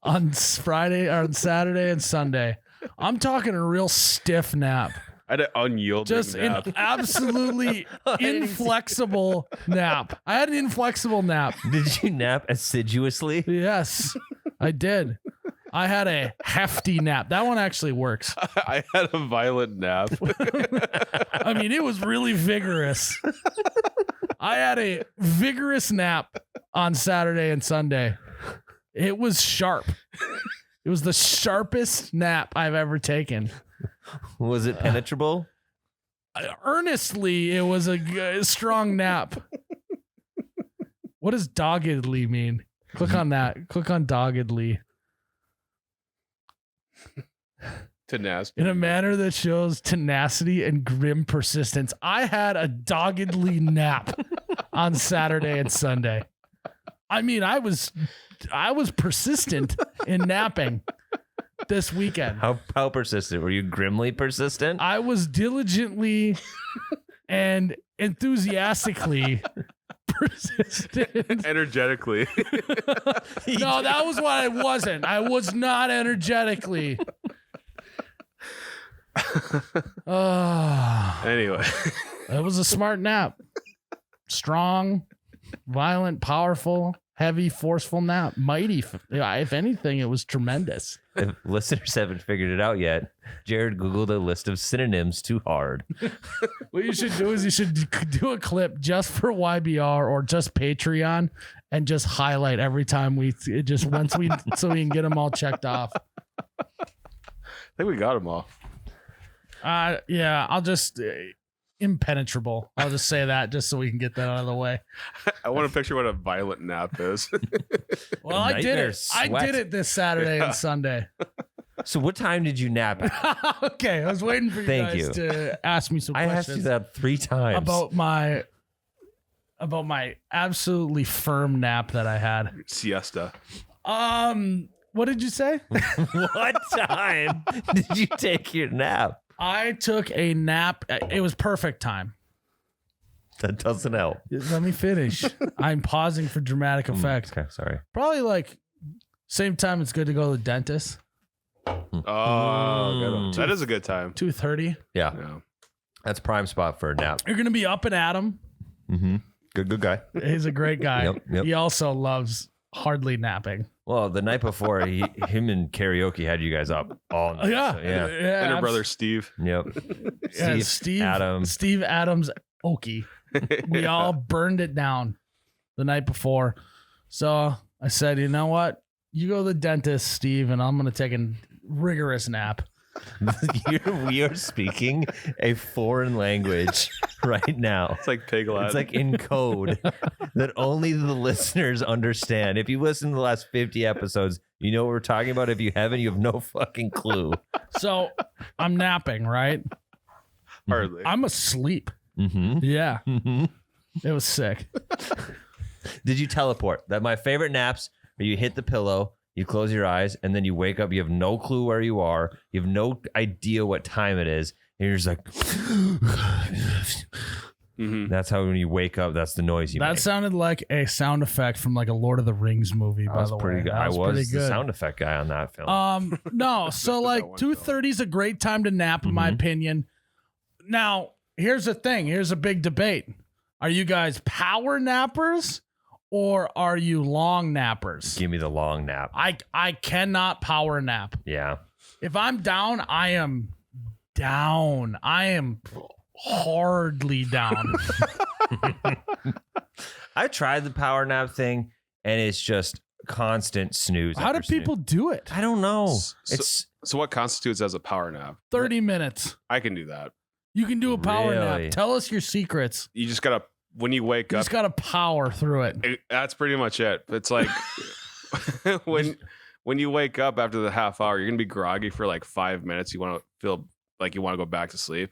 on Friday or on Saturday and Sunday. I'm talking a real stiff nap. I had an unyielding Just nap. an absolutely inflexible nap. I had an inflexible nap. Did you nap assiduously? Yes, I did. I had a hefty nap. That one actually works. I had a violent nap. I mean, it was really vigorous. I had a vigorous nap on Saturday and Sunday. It was sharp. It was the sharpest nap I've ever taken. Was it penetrable? Earnestly, it was a strong nap. What does doggedly mean? Click on that. Click on doggedly. Tenacity. In a manner that shows tenacity and grim persistence. I had a doggedly nap on Saturday and Sunday. I mean, I was persistent in napping this weekend. How persistent? Were you grimly persistent? I was diligently and enthusiastically persistent. Energetically. No, that was what I wasn't. I was not energetically. Anyway. It was a smart nap. Strong, violent, powerful, heavy, forceful nap. Mighty. If anything, it was tremendous. If listeners haven't figured it out yet, Jared Googled a list of synonyms to hard. What you should do is you should do a clip just for YBR or just Patreon and just highlight every time so we can get them all checked off. I think we got them all. Yeah, I'll just impenetrable. I'll just say that just so we can get that out of the way. I want to picture what a violent nap is. Well, I did Nightmare it. I sweat. did it this Saturday and Sunday. So what time did you nap at? Okay, I was waiting for you Thank guys you. to ask me some I asked questions you that 3 times. about my absolutely firm nap that I had. Siesta. What did you say? What time did you take your nap? I took a nap. It was perfect time. That doesn't help. Let me finish. I'm pausing for dramatic effect. Okay, sorry. Probably like same time it's good to go to the dentist. Oh, that is a good time. 2:30. Yeah, Yeah. that's prime spot for a nap. You're gonna be up and at him. Mm-hmm. Good guy. He's a great guy. Yep. He also loves hardly napping. Well, the night before, him and karaoke had you guys up all night. Yeah. So, yeah. And her brother Steve. Yep. Yeah, Steve Adams. Steve Adams Okie. We all burned it down the night before. So I said, you know what? You go to the dentist, Steve, and I'm going to take a rigorous nap. We are speaking a foreign language right now. It's like pig Latin. It's like in code that only the listeners understand. If you listen to the last 50 episodes, you know what we're talking about. If you haven't, you have no fucking clue. So I'm napping, right? hardly. I'm asleep. Mm-hmm. Yeah. Mm-hmm. It was sick. Did you teleport? That my favorite naps are you hit the pillow, you close your eyes, and then you wake up. You have no clue where you are. You have no idea what time it is. And you're just like, Mhm. that's how when you wake up, that's the noise you That make. sounded like a sound effect from like a Lord of the Rings movie, That by was the pretty way. good. That I was pretty the good. sound effect guy on that film. No, so like That one 2:30 is a great time to nap, in my Mhm. opinion. Now, here's the thing. Here's a big debate. Are you guys power nappers or are you long nappers? Give me the long nap. I cannot power nap. Yeah. If I'm down, I am down. I am hardly down. I tried the power nap thing, and it's just constant snooze. How do after snooze. people do it? I don't know. So- It's So what constitutes as a power nap? 30 minutes. I can do that. You can do a power Really? nap. Tell us your secrets. You just gotta when you wake You up. just got to power through it. That's pretty much it. It's like when when you wake up after the half hour, you're gonna be groggy for like 5 minutes. You want to feel like you want to go back to sleep,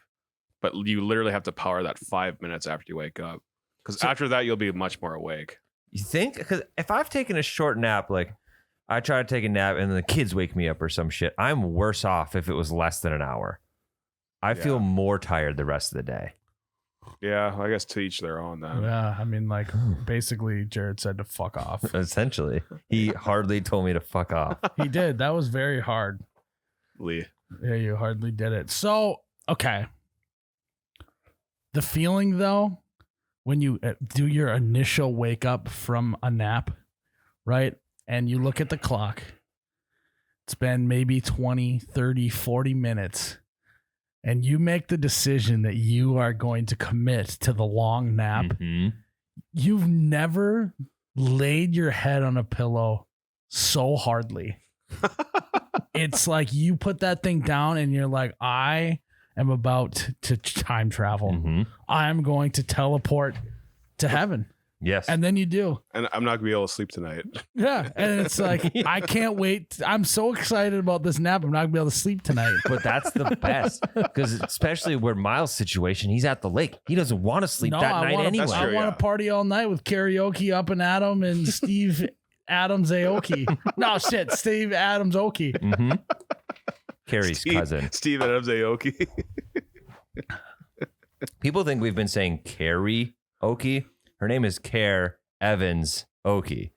but you literally have to power that 5 minutes after you wake up, because after that you'll be much more awake. You think? Because if I've taken a short nap, like I try to take a nap and the kids wake me up or some shit, I'm worse off if it was less than an hour. I feel more tired the rest of the day. Yeah, I guess to each their own then. Yeah, I mean, like, basically, Jared said to fuck off. Essentially, he hardly told me to fuck off. He did. That was very hard. Lee. Yeah, you hardly did it. So, okay. The feeling, though, when you do your initial wake up from a nap, right? And you look at the clock, it's been maybe 20, 30, 40 minutes. And you make the decision that you are going to commit to the long nap. Mm-hmm. You've never laid your head on a pillow so hardly. It's like you put that thing down and you're like, I am about to time travel. Mm-hmm. I'm going to teleport to heaven. Yes. And then you do. And I'm not gonna be able to sleep tonight. Yeah. And it's like, I can't wait. I'm so excited about this nap. I'm not gonna be able to sleep tonight. But that's the best, because especially where Myles' situation, he's at the lake. He doesn't want to sleep that night anyway. That's I true, want to party all night with karaoke up and Adam and Steve Adams Aoki. No shit, Steve Adams Oki. Mm-hmm. Carrie's cousin. Steve Adams Aoki. People think we've been saying Carrie Oki. Her name is Care Evans Oki.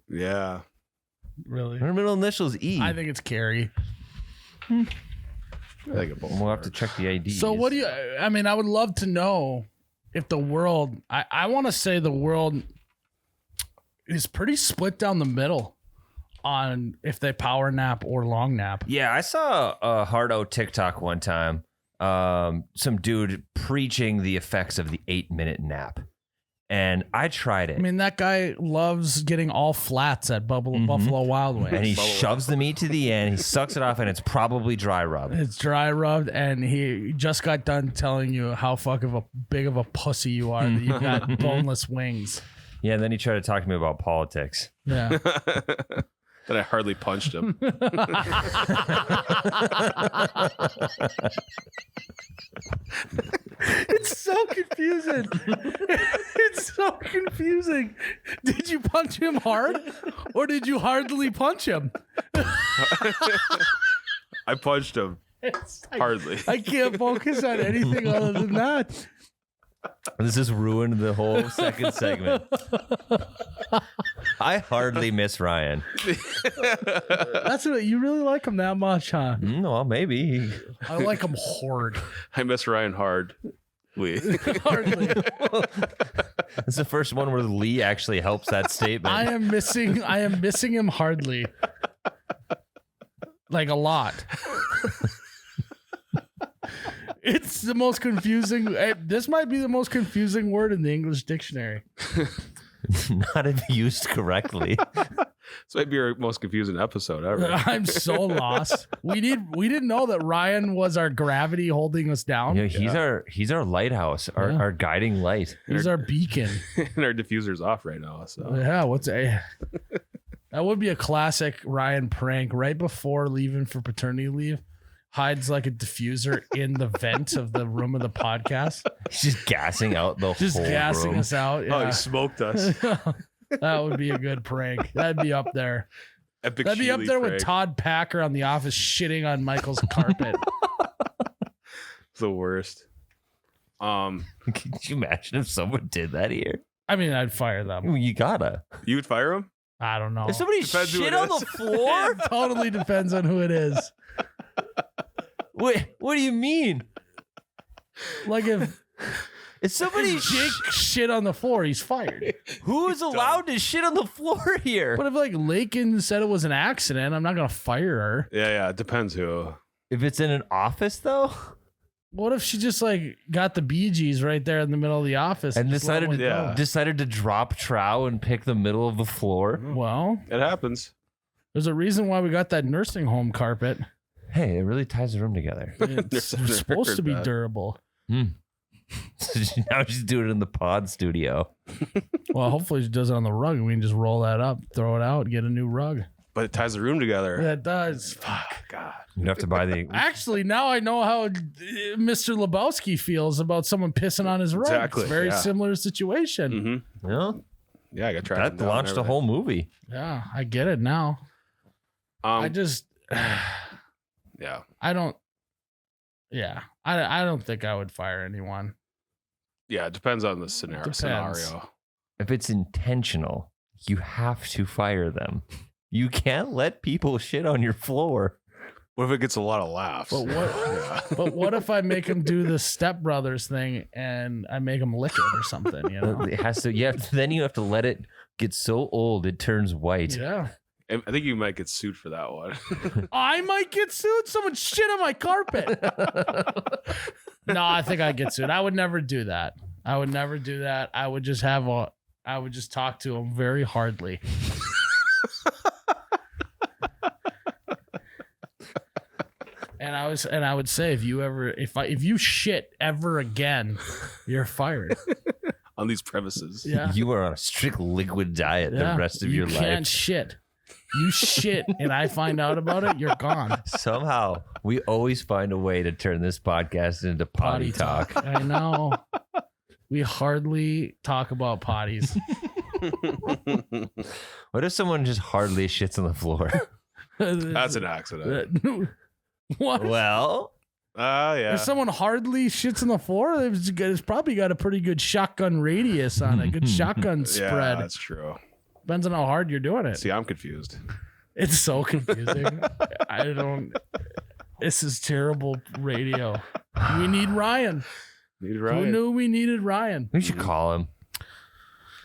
Yeah. Really? Her middle initial is E. I think it's Carrie. I think it both We'll have to check the ID. So what do you, I mean, I would love to know if the world, I want to say the world is pretty split down the middle on if they power nap or long nap. Yeah, I saw a Hardo TikTok one time. Some dude preaching the effects of the 8-minute nap. And I tried it. I mean, that guy loves getting all flats at Buffalo Wild Wings. And he shoves the meat to the end. He sucks it off, and it's probably dry rub. It's dry rubbed, and he just got done telling you how big of a pussy you are that you got boneless wings. Yeah, and then he tried to talk to me about politics. Yeah. That I hardly punched him. It's so confusing. It's so confusing. Did you punch him hard, or did you hardly punch him? I punched him. Hardly. I can't focus on anything other than that. This has ruined the whole second segment. I hardly miss Ryan. That's what you really like him that much, huh? Well, maybe. I like him hard. I miss Ryan hard. Lee. Hardly. It's the first one where Lee actually helps that statement. I am missing him hardly. Like a lot. It's the most confusing. This might be the most confusing word in the English dictionary. Not if used correctly. This might be our most confusing episode ever. I'm so lost. We didn't know that Ryan was our gravity holding us down. Yeah, he's our lighthouse, our guiding light. He's our beacon. And our diffuser's off right now. So Yeah, that would be a classic Ryan prank right before leaving for paternity leave. Hides like a diffuser in the vent of the room of the podcast. He's just gassing out the Just whole gassing room. us out. Oh, Yeah. he smoked us. That would be a good prank. That'd be up there. Epic That'd be up Sheely there prank. with Todd Packer on The Office shitting on Michael's carpet. It's the worst. Could you imagine if someone did that here? I mean, I'd fire them. You gotta. You would fire him? I don't know. If somebody Depends who shit it on the is. floor? It totally depends on who it is. Wait, what do you mean? Like if Somebody Jake shit on the floor, he's fired. who is allowed to shit on the floor here? But if like Lakin said it was an accident, I'm not gonna fire her. Yeah. It depends who. If it's in an office though, What if she just like got the Bee Gees right there in the middle of the office and just let decided one to go? decided to drop trow and pick the middle of the floor? Well, It happens. there's a reason why we got that nursing home carpet. Hey, it really ties the room together. It's Never supposed to heard be that. durable. Now she's doing it in the pod studio. Well, hopefully she does it on the rug and we can just roll that up, throw it out, get a new rug. But it ties the room together. That does. Fuck. God. You'd have to buy the. Actually, now I know how Mr. Lebowski feels about someone pissing on his rug. Exactly, It's a very yeah. similar situation. Mm-hmm. Yeah, Yeah, I got tracked. that launched the whole movie. Yeah, I get it now. I just, yeah. I don't. Yeah, I don't think I would fire anyone. Yeah, it depends on the Depends. scenario. If it's intentional, you have to fire them. You can't let people shit on your floor. What if it gets a lot of laughs? But what? But what if I make him do the Step Brothers thing and I make him lick it or something? You know? It has to. Then you have to let it get so old it turns white. Yeah. I think you might get sued for that one. I might get sued. Someone shit on my carpet. No, I think I'd get sued. I would never do that. I would never do that. I would just I would just talk to him very hardly. And I would say if you shit ever again, you're fired. On these premises. Yeah. You are on a strict liquid diet the rest of your You can't life. shit. You shit and I find out about it, you're gone. Somehow, we always find a way to turn this podcast into potty talk. I know. We hardly talk about potties. What if someone just hardly shits on the floor? That's an accident. What? Well, Yeah. If someone hardly shits on the floor, it's probably got a pretty good shotgun radius on it. Good shotgun Yeah, spread. that's true. Depends on how hard you're doing it. See, I'm confused. It's so confusing. I don't. This is terrible radio. We need Ryan. Need Who Ryan. knew we needed Ryan? we should call him.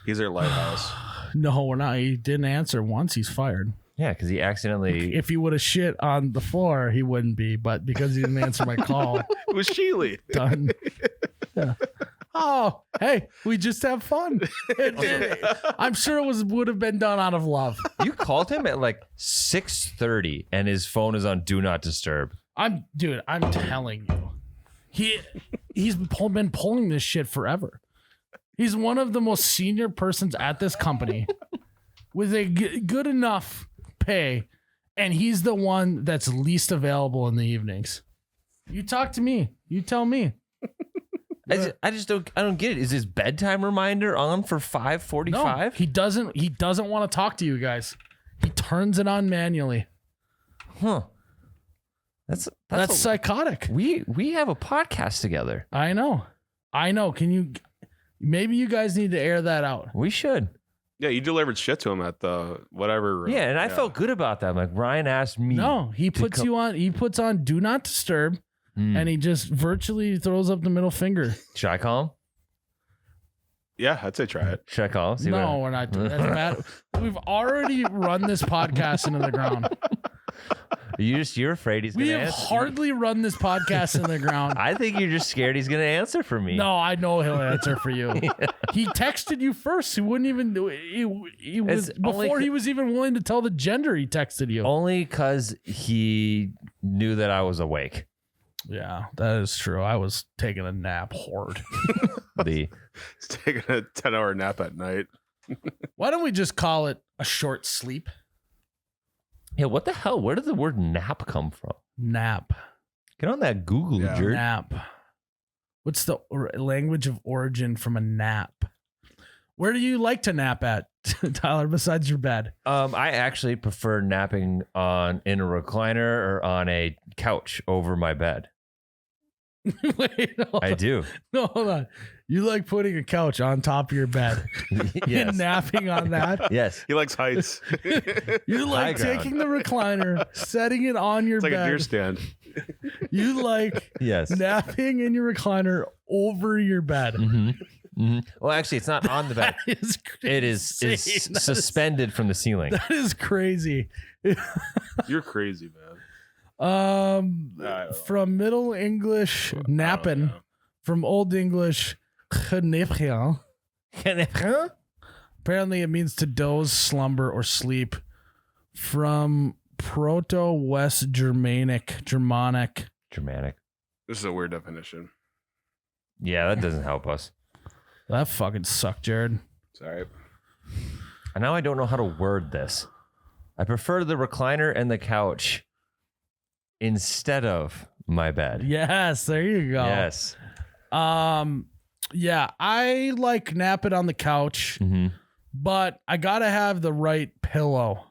He's our lighthouse. No, we're not. He didn't answer once. He's fired. Yeah, because he accidentally. If he would have shit on the floor, he wouldn't be. But because he didn't answer my call, It was Sheely. done. Yeah. Oh, hey, we just have fun. I'm sure it would have been done out of love. You called him at like 6:30, and his phone is on Do Not Disturb. I'm telling you, he's been pulling this shit forever. He's one of the most senior persons at this company with a good enough pay, and he's the one that's least available in the evenings. You talk to me. You tell me. I just don't get it. Is his bedtime reminder on for 5:45? No, he doesn't want to talk to you guys. He turns it on manually. Huh. That's psychotic. We have a podcast together. I know. Maybe you guys need to air that out. We should. Yeah, you delivered shit to him at the whatever. Yeah, and I felt good about that. Like Ryan asked me. No, he puts on Do Not Disturb, and he just virtually throws up the middle finger. Should I call him? Yeah, I'd say try it. Should I call him? See No, what- we're not doing that. That's bad. We've already run this podcast into the ground. You're afraid he's We gonna have answer. hardly run this podcast into the ground. I think you're just scared he's gonna answer for me. No, I know he'll answer for you. He texted you first. He wouldn't even do it. He was It's only before he was even willing to tell the gender. He texted you. Only because he knew that I was awake. Yeah, that is true. I was taking a nap hard. The He's taking a 10-hour nap at night. Why don't we just call it a short sleep? yeah, what the hell? Where did the word nap come from? Nap. Get on that Google, Yeah. jerk. Nap. What's the language of origin from a nap? Where do you like to nap at, Tyler, besides your bed? I actually prefer napping in a recliner or on a couch over my bed. Wait, hold I on. do. No, hold on. You like putting a couch on top of your bed Yes. and napping on that? Yes. He likes heights. You like High ground. taking the recliner, setting it on your It's like a deer bed. stand. You like Yes. napping in your recliner over your bed. Well, actually, it's not on the bed. That is It is insane. it's That is- suspended from the ceiling. That is crazy. You're crazy, man. Um, I don't know. from Middle English, I don't napping. know. From Old English, geneprien. Apparently, it means to doze, slumber, or sleep. From Proto-West Germanic. Dramatic. This is a weird definition. Yeah, that doesn't help us. That fucking sucked, Jared. Sorry. And now I don't know how to word this. I prefer the recliner and the couch instead of my bed. Yes, there you go. Yes. Yeah, I like napping on the couch, but I gotta have the right pillow.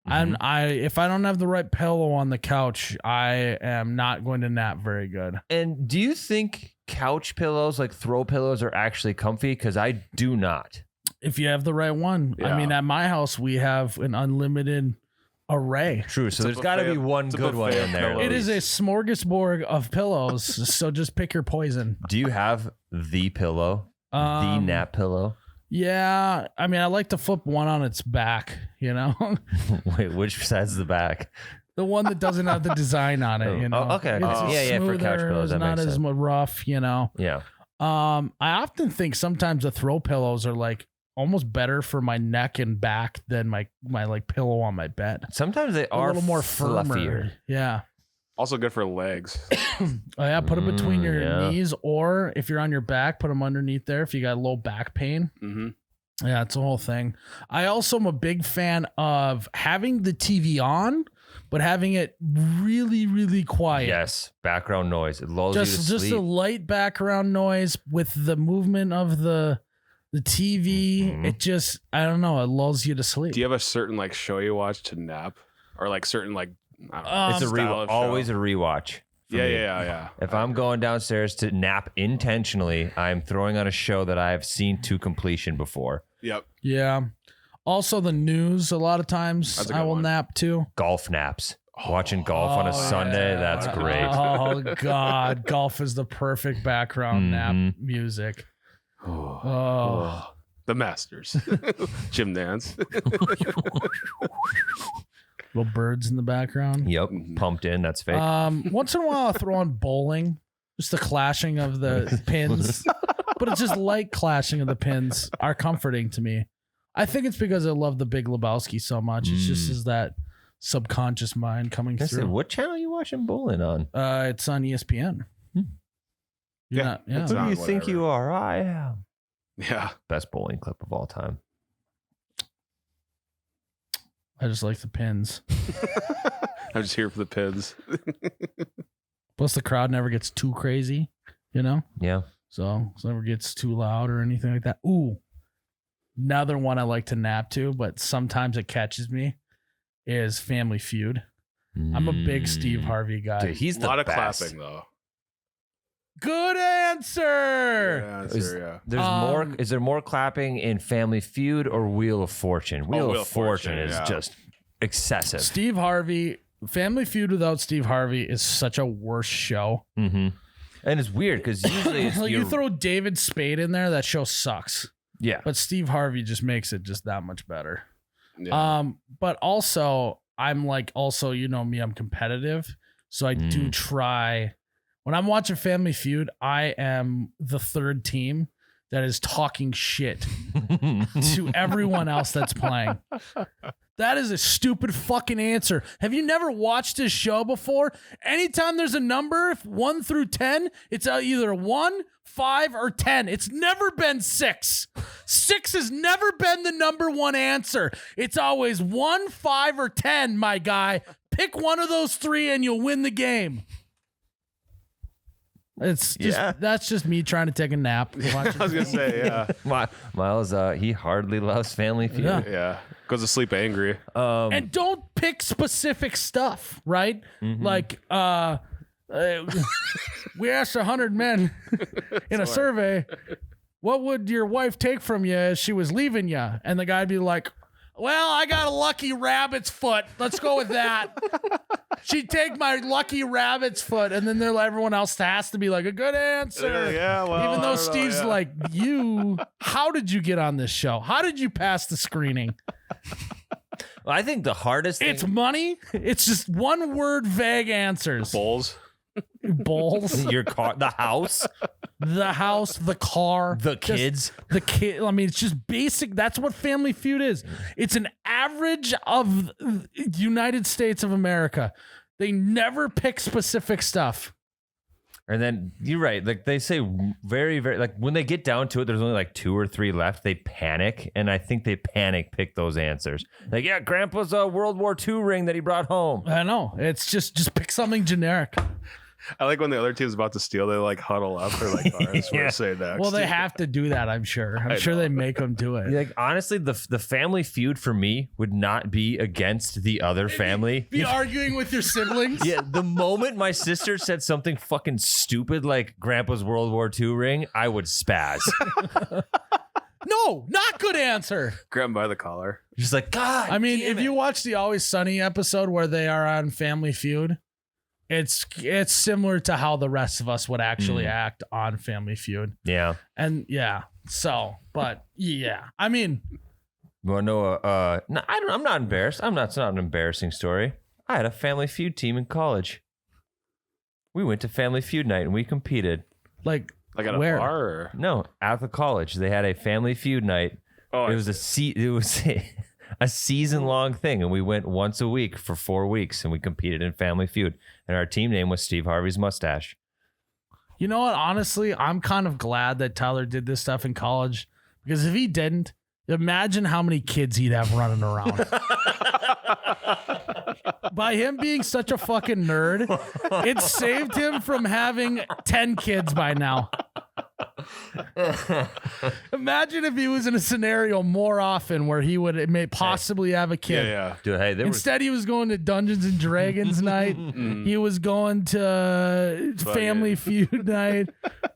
And if I don't have the right pillow on the couch, I am not going to nap very good. And do you think couch pillows, like throw pillows, are actually comfy? Because I do not. If you have the right one. Yeah. I mean, at my house, we have an unlimited array. True. So It's a there's got to buffet be of- one it's a good one buffet in of there. pillows. It is a smorgasbord of pillows, so just pick your poison. Do you have the pillow? The nap pillow? Yeah, I mean, I like to flip one on its back, you know? Wait, which side's the back? The one that doesn't have the design on it, you know? Oh, okay. It's Yeah, for couch smoother, pillows, it's that not makes as sense. rough, you know? Yeah. I often think sometimes the throw pillows are like almost better for my neck and back than my like pillow on my bed. Sometimes they A are little more fluffier. firmer. Yeah. Also good for legs. Oh yeah, put them between your yeah. knees, or if you're on your back, put them underneath there if you got low back pain. Yeah, it's a whole thing. I also am a big fan of having the TV on, but having it really, really quiet. Yes, background noise. It lulls you to Just sleep. a light background noise with the movement of the TV. It just, I don't know, it lulls you to sleep. Do you have a certain like show you watch to nap, or like certain like I don't know, It's a style of show? always a rewatch. for me. Yeah. If I'm going downstairs to nap intentionally, I'm throwing on a show that I've seen to completion before. Yep. Yeah. Also, the news, a lot of times That's a I good will one. nap too. Golf naps. Watching golf on a Sunday, that's yeah. great. Oh, God. Golf is the perfect background nap music. Oh. The Masters. Gym dance. Little birds in the background. Yep, pumped in. That's fake. Once in a while, I'll throw on bowling, just the clashing of the pins, but it's just light clashing of the pins are comforting to me. I think it's because I love the Big Lebowski so much. It's just is that subconscious mind coming I said, through. what channel are you watching bowling on? It's on ESPN. You're Yeah, not- yeah. it's Who do on you think whatever. you are? I am. Yeah. Best bowling clip of all time. I just like the pins. I'm just here for the pins. Plus, the crowd never gets too crazy, you know? Yeah. So it never gets too loud or anything like that. Ooh, another one I like to nap to, but sometimes it catches me, is Family Feud. I'm a big Steve Harvey guy. Dude, he's A the lot of best. clapping though. Good answer. Yeah, Is- yeah. There's more. Is there more clapping in Family Feud or Wheel of Fortune? Wheel Wheel of of Fortune Fortune, is yeah. just excessive. Steve Harvey, Family Feud without Steve Harvey is such a worse show. Mm-hmm. And it's weird because usually it's Like, you your- throw David Spade in there, that show sucks. yeah. But Steve Harvey just makes it just that much better. Yeah. But also I'm like, also, you know me, I'm competitive. So I do try when I'm watching Family Feud, I am the third team that is talking shit to everyone else that's playing. That is a stupid fucking answer. Have you never watched this show before? Anytime there's a number 1 through 10, it's either 1, 5, or 10. It's never been 6. 6 has never been the number one answer. It's always 1, 5, or 10, my guy. Pick one of those 3 and you'll win the game. It's just that's just me trying to take a nap. I was gonna say, yeah. Miles, he hardly loves Family Feud. Yeah. Yeah. Goes to sleep angry. And don't pick specific stuff, right? Like, we asked 100 men in a survey, what would your wife take from you as she was leaving you? And the guy'd be like, well, I got a lucky rabbit's foot. Let's go with that. She'd take my lucky rabbit's foot. And then everyone else has to be like, a good answer. Yeah, well, Even I though don't know, Steve's yeah. like, how did you get on this show? How did you pass the screening? Well, I think the hardest thing. It's money. It's just one word, vague answers. Bowls. Bowls, your car, the house, the house, the car, the kids. the kid. I mean, it's just basic. That's what Family Feud is. It's an average of United States of America. They never pick specific stuff. And then you're right. Like they say very, very, like when they get down to it, there's only like 2 or 3 left. They panic. And I think they pick those answers. Like, yeah, Grandpa's World War II ring that he brought home. I know. It's just pick something generic. I like when the other team's about to steal, they like huddle up or like, all right, Yeah. we'll say next. Well, they have to do that, I'm sure. I'm sure they make them do it. Like, honestly, the family feud for me would not be against the other family. Be arguing with your siblings? Yeah, the moment my sister said something fucking stupid like Grandpa's World War II ring, I would spaz. No, not good answer. Grab him by the collar. Just like, God. I mean, damn if it. you watch the Always Sunny episode where they are on Family Feud, it's similar to how the rest of us would actually act on Family Feud. Yeah. And yeah, so, but yeah, I mean, Well, no, no, I'm not embarrassed. It's not an embarrassing story. I had a Family Feud team in college. We went to Family Feud night and we competed. like Like at a where? bar or? No, at the college they had a Family Feud night. Oh, It was a season-long thing, and we went once a week for 4 weeks, and we competed in Family Feud. And our team name was Steve Harvey's Mustache. You know what? Honestly, I'm kind of glad that Tyler did this stuff in college, because if he didn't, imagine how many kids he'd have running around. By him being such a fucking nerd, it saved him from having 10 kids by now. Imagine if he was in a scenario more often where he would possibly have a kid. Yeah. Dude, hey, Instead, he was going to Dungeons and Dragons night. He was going to Family Feud night.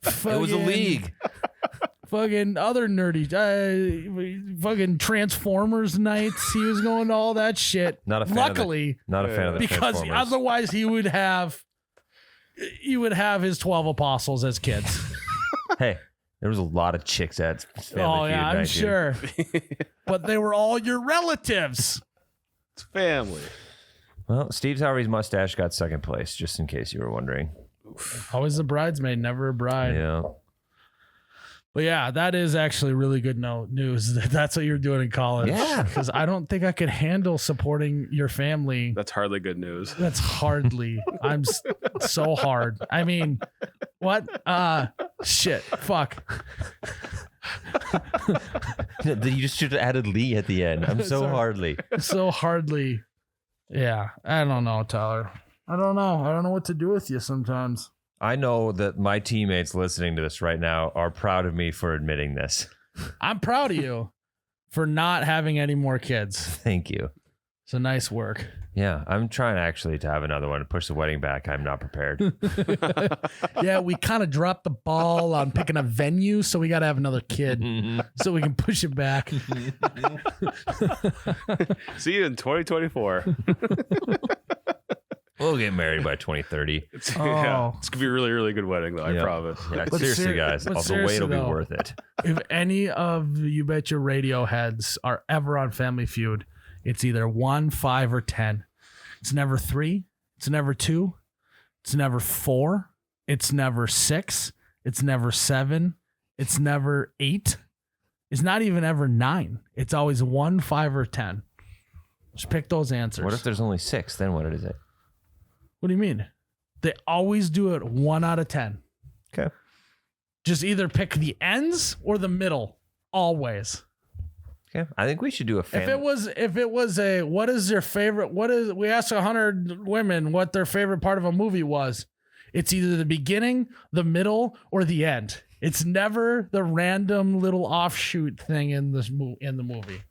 it was a league. Fucking other nerdy, fucking Transformers nights. He was going to all that shit. Not a fan. Luckily, Not a fan of the because Transformers. otherwise he would have his 12 apostles as kids. Hey, there was a lot of chicks at Family Feud I'm night, dude. sure. But they were all your relatives. It's family. Well, Steve Harvey's Mustache got second place, just in case you were wondering. Always the bridesmaid, never a bride. Yeah. But yeah, that is actually really good news. That's what you're doing in college. Yeah. Because I don't think I could handle supporting your family. That's hardly good news. That's hardly. So hard. I mean, what? Shit. Fuck. You just should have added Lee at the end. I'm so Sorry. hardly. So hardly. Yeah. I don't know, Tyler. I don't know. I don't know what to do with you sometimes. I know that my teammates listening to this right now are proud of me for admitting this. I'm proud of you for not having any more kids. Thank you. It's a nice work. Yeah, I'm trying actually to have another one to push the wedding back. I'm not prepared. Yeah, we kind of dropped the ball on picking a venue, so we got to have another kid so we can push it back. See you in 2024. We'll get married by 2030. Yeah. Oh. It's going to be a really, really good wedding, though. I Yeah. promise. Yeah, But seriously, guys. but The wait will be seriously, though. worth it. If any of the You Bet Your Radio heads are ever on Family Feud, it's either 1, 5, or 10. It's never 3. It's never 2. It's never 4. It's never 6. It's never 7. It's never 8. It's not even ever 9. It's always 1, 5, or 10. Just pick those answers. What if there's only 6? Then what is it? What do you mean? They always do it 1 out of 10. Okay. Just either pick the ends or the middle. Always. Okay. I think we should do a fan. If it was a what is your favorite, we asked 100 women what their favorite part of a movie was. It's either the beginning, the middle, or the end. It's never the random little offshoot thing in the movie.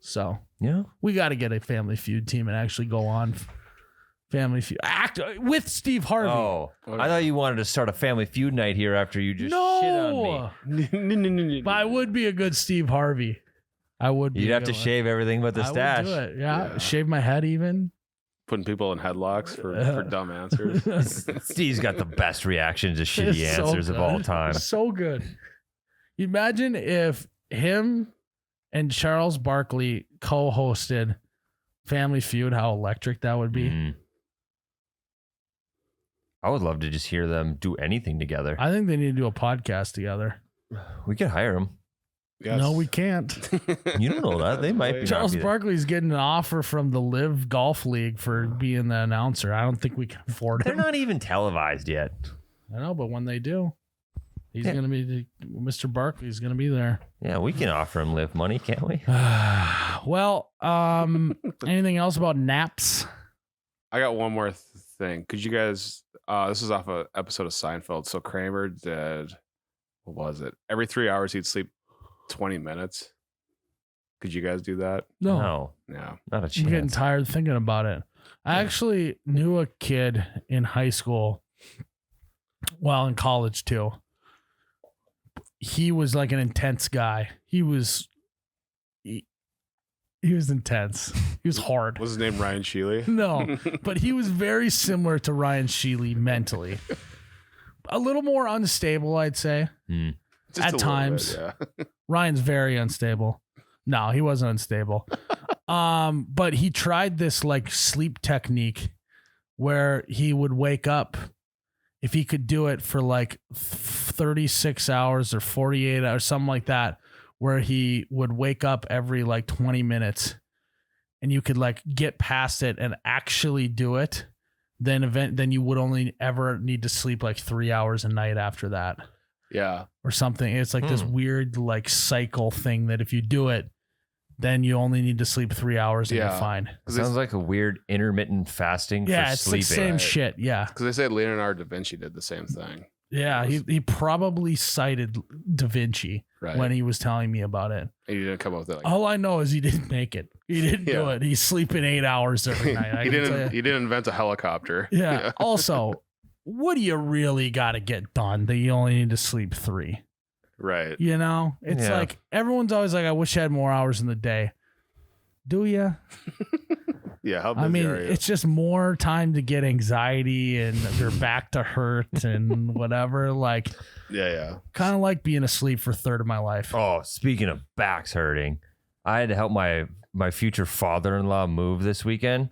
So Yeah. we got to get a Family Feud team and actually go on Family Feud act with Steve Harvey. Oh, I thought you wanted to start a Family Feud night here after you just shit on me. But I would be a good Steve Harvey. I would be. You'd a have to good one. shave everything but the I would stash. do it. Yeah. Yeah. Shave my head even. Putting people in headlocks for dumb answers. Steve's got the best reactions to shitty It's so answers of all good. time. So good. Imagine if him and Charles Barkley co-hosted Family Feud, how electric that would be. Mm. I would love to just hear them do anything together. I think they need to do a podcast together. We could hire them. Yes. No, we can't. You don't know that. They might be. Charles not be there. Barkley's getting an offer from the Live Golf League for being the announcer. I don't think we can afford They're him. not even televised yet. I know, but when they do, he's Yeah. going to be Mr. Barkley's going to be there. Yeah, we can offer him live money, can't we? Well, anything else about naps? I got one more thing. Could you guys? This is off an episode of Seinfeld. So Kramer did. What was it? Every 3 hours he'd sleep 20 minutes. Could you guys do that? No. No. Not a I'm getting chance. tired thinking about it. I actually knew a kid in high school, well, in college too. He was like an intense guy. He was intense. He was hard. Was his name Ryan Sheely? No, but he was very similar to Ryan Sheely mentally. A little more unstable, I'd say. Just At a little times. bit, yeah. Ryan's very unstable. No, he wasn't unstable. But he tried this like sleep technique where he would wake up if he could do it for like 36 hours or 48 hours, something like that, where he would wake up every like 20 minutes and you could like get past it and actually do it. Then you would only ever need to sleep like 3 hours a night after that. Yeah. Or something. It's like this weird like cycle thing that if you do it, then you only need to sleep 3 hours and you're fine. Sounds like a weird intermittent fasting Yeah, for it's sleeping. the same shit. Yeah. Because they said Leonardo da Vinci did the same thing. Yeah. He probably cited Da Vinci Right. when he was telling me about it. And you didn't come up with it. Like, All I know is he didn't make it. He didn't do Yeah. it. He's sleeping 8 hours every night. I he can tell didn't. you. He didn't invent a helicopter. Yeah. Also, what do you really got to get done that you only need to sleep 3? Right. You know, it's Yeah. like everyone's always like, I wish I had more hours in the day. Do you? Yeah. How busy I mean, are you? it's just more time to get anxiety and your back to hurt and whatever. Like, yeah. kind of like being asleep for a third of my life. Oh, speaking of backs hurting, I had to help my future father-in-law move this weekend.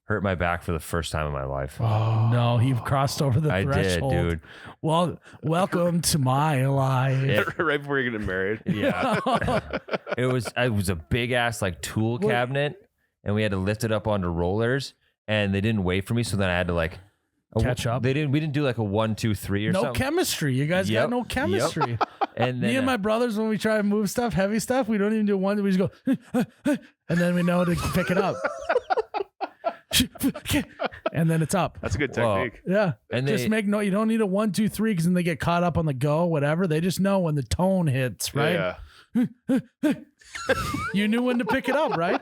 Hurt my back for the first time in my life. Oh no, you've crossed over the I threshold. did, dude. Well, welcome to my life. Right before you get married. Yeah. It was a big ass like tool What? cabinet, and we had to lift it up onto rollers, and they didn't wait for me, so then I had to like Catch up. We didn't do like a 1, 2, 3 or No something. chemistry. You guys Yep. got no chemistry. And then Me and my brothers, when we try to move stuff, heavy stuff, we don't even do one. We just go, and then we know to pick it up. And then it's up. That's a good Whoa. technique. Yeah. And just they- make note. You don't need a 1, 2, 3 because then they get caught up on the go, whatever. They just know when the tone hits, right? Yeah. You knew when to pick it up, right?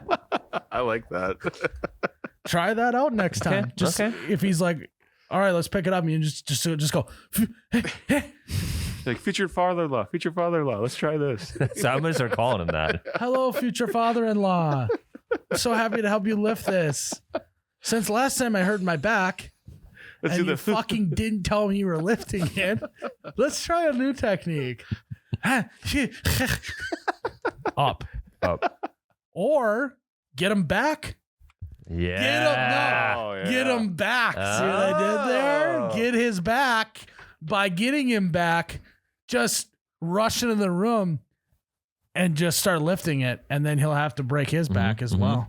I like that. Try that out next time. Okay, Just okay. if he's like, all right, let's pick it up, and you just go. Like future father-in-law. Let's try this. So I'm gonna start calling him that. Hello, future father-in-law. So happy to help you lift this. Since last time I hurt my back, Let's and do you the fucking didn't tell me you were lifting it, let's try a new technique. Up. Or get him back. Yeah. Get him, no. Oh, yeah. Get him back. See what I did there? Oh. Get his back. By getting him back, just rush into the room and just start lifting it, and then he'll have to break his back as well.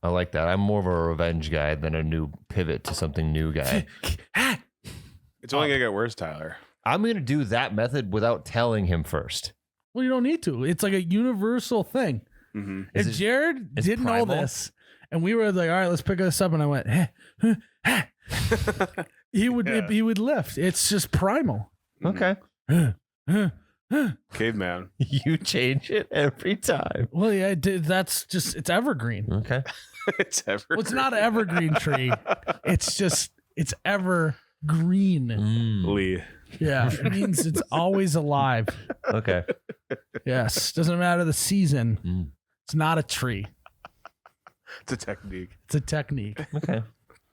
I like that. I'm more of a revenge guy than a new pivot to something new guy. It's only gonna get worse, Tyler. I'm gonna do that method without telling him first. Well, you don't need to. It's like a universal thing. Mm-hmm. If Is it- Jared is didn't know primal? this, and we were like, all right, let's pick this up, and I went, he would Yeah. he would lift. It's just primal. Okay. Caveman. You change it every time. Well, yeah, that's just, it's evergreen. Okay. It's ever. Well, it's not an evergreen tree. It's evergreen. Lee. Yeah, it means it's always alive. Okay. Yes, doesn't matter the season. It's not a tree. It's a technique. It's a technique. Okay.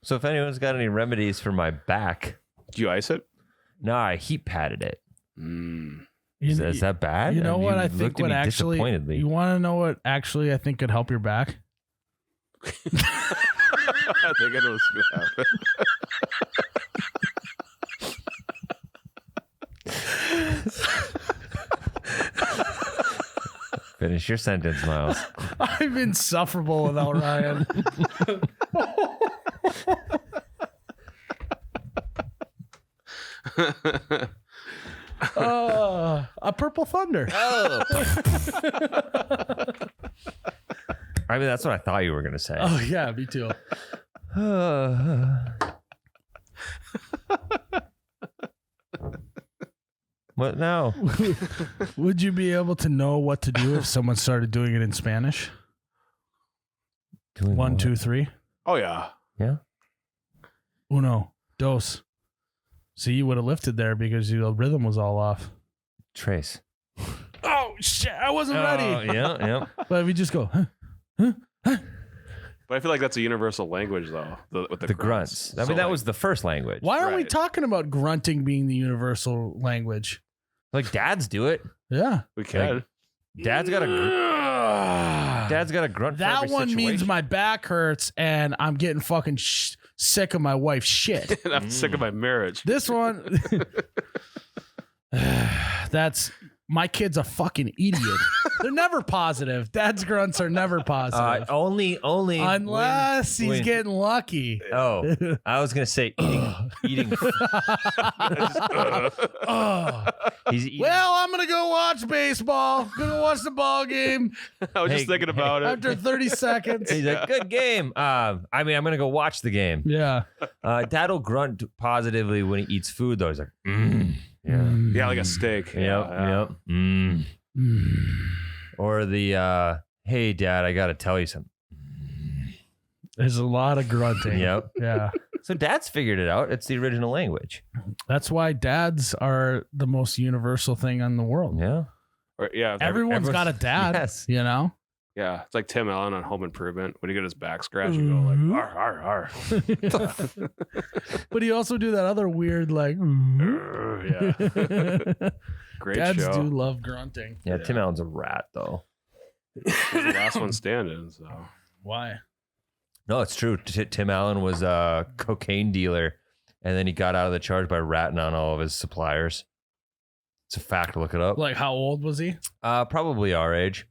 So if anyone's got any remedies for my back, Do you ice it? no, I heat patted it. You, Is that bad? you know what I think looked at would me actually, disappointedly. you want to know what actually I think could help your back? I think I know what's gonna happen. Finish your sentence, Myles. I'm insufferable without Ryan. A purple thunder. Oh. I mean, that's what I thought you were going to say. Oh yeah, me too. What now? Would you be able to know what to do if someone started doing it in Spanish? Doing 1, what? 2, 3. Oh yeah. Yeah. Uno, dos. See, you would have lifted there because your rhythm was all off. Trace. Oh shit! I wasn't ready. Yeah. But we just go. Huh? But I feel like that's a universal language, though. With The grunts. I mean, that was the first language. Why aren't we Right. talking about grunting being the universal language? Like dads do it. Yeah. we can. Dad's got a grunt. For That every one means situation. my back hurts and I'm getting fucking sick of my wife's shit. And I'm sick of my marriage. This one, that's my kid's a fucking idiot. They're never positive. Dad's grunts are never positive. Only Unless he's when- getting lucky. Oh, I was gonna say eating. Oh. He's eating. Well, I'm gonna go watch baseball. Gonna watch the ball game I was Hey, just thinking about it. after 30 seconds. He's like, good game. I mean, I'm gonna go watch the game. Yeah. Dad'll grunt positively when he eats food, though. He's like, yeah, Yeah, like a steak. yep. Or the, hey, Dad, I gotta tell you something. There's a lot of grunting. Yep. Yeah. So Dad's figured it out. It's the original language. That's why dads are the most universal thing in the world. Yeah. Or, yeah. Everyone's got a dad. Yes. You know? Yeah. It's like Tim Allen on Home Improvement. When he get his back scratched, you go like, ar, ar, ar. But he also do that other weird like Yeah. Great dads show. do love grunting. Yeah. Tim Allen's a rat, though. He's the last one standing. So Why? No, it's true. Tim Allen was a cocaine dealer, and then he got out of the charge by ratting on all of his suppliers. It's a fact. Look it up. Like how old was he? Probably our age.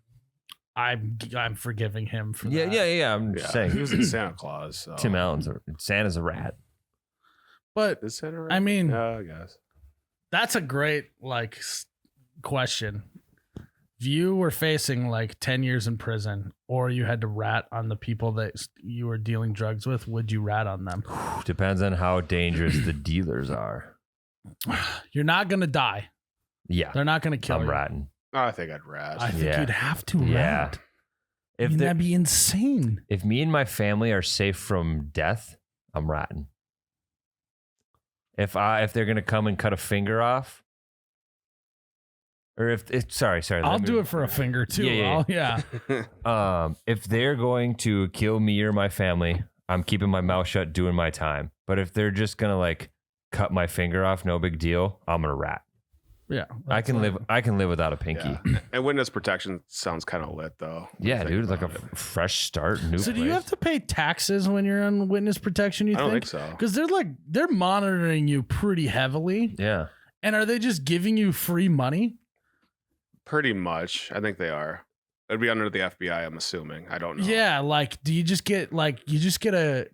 I'm forgiving him for that. Yeah. I'm just yeah, he saying. was in Santa Claus. So. Tim Allen's Santa's a rat. But Is Santa right? I mean, yeah, I guess. that's a great question. If you were facing like 10 years in prison, or you had to rat on the people that you were dealing drugs with, would you rat on them? Depends on how dangerous the dealers are. You're not gonna die. Yeah, They're not gonna kill I'm you. ratting. Oh, I think I'd rat. I think Yeah. you'd have to Yeah. rat. If That'd be insane. if me and my family are safe from death, I'm ratting. If they're gonna come and cut a finger off, or sorry, I'll do it for a finger too. Yeah. If they're going to kill me or my family, I'm keeping my mouth shut, doing my time. But if they're just gonna like cut my finger off, no big deal, I'm gonna rat. Yeah. I can live without a pinky. Yeah. And witness protection sounds kind of lit, though. Yeah, Think dude, like a about it. fresh start, new So do you place. have to pay taxes when you're on witness protection? You I don't think so. Because they're monitoring you pretty heavily. Yeah. And are they just giving you free money? Pretty much. I think they are. It'd be under the FBI, I'm assuming. I don't know. Yeah. Like, do you just get a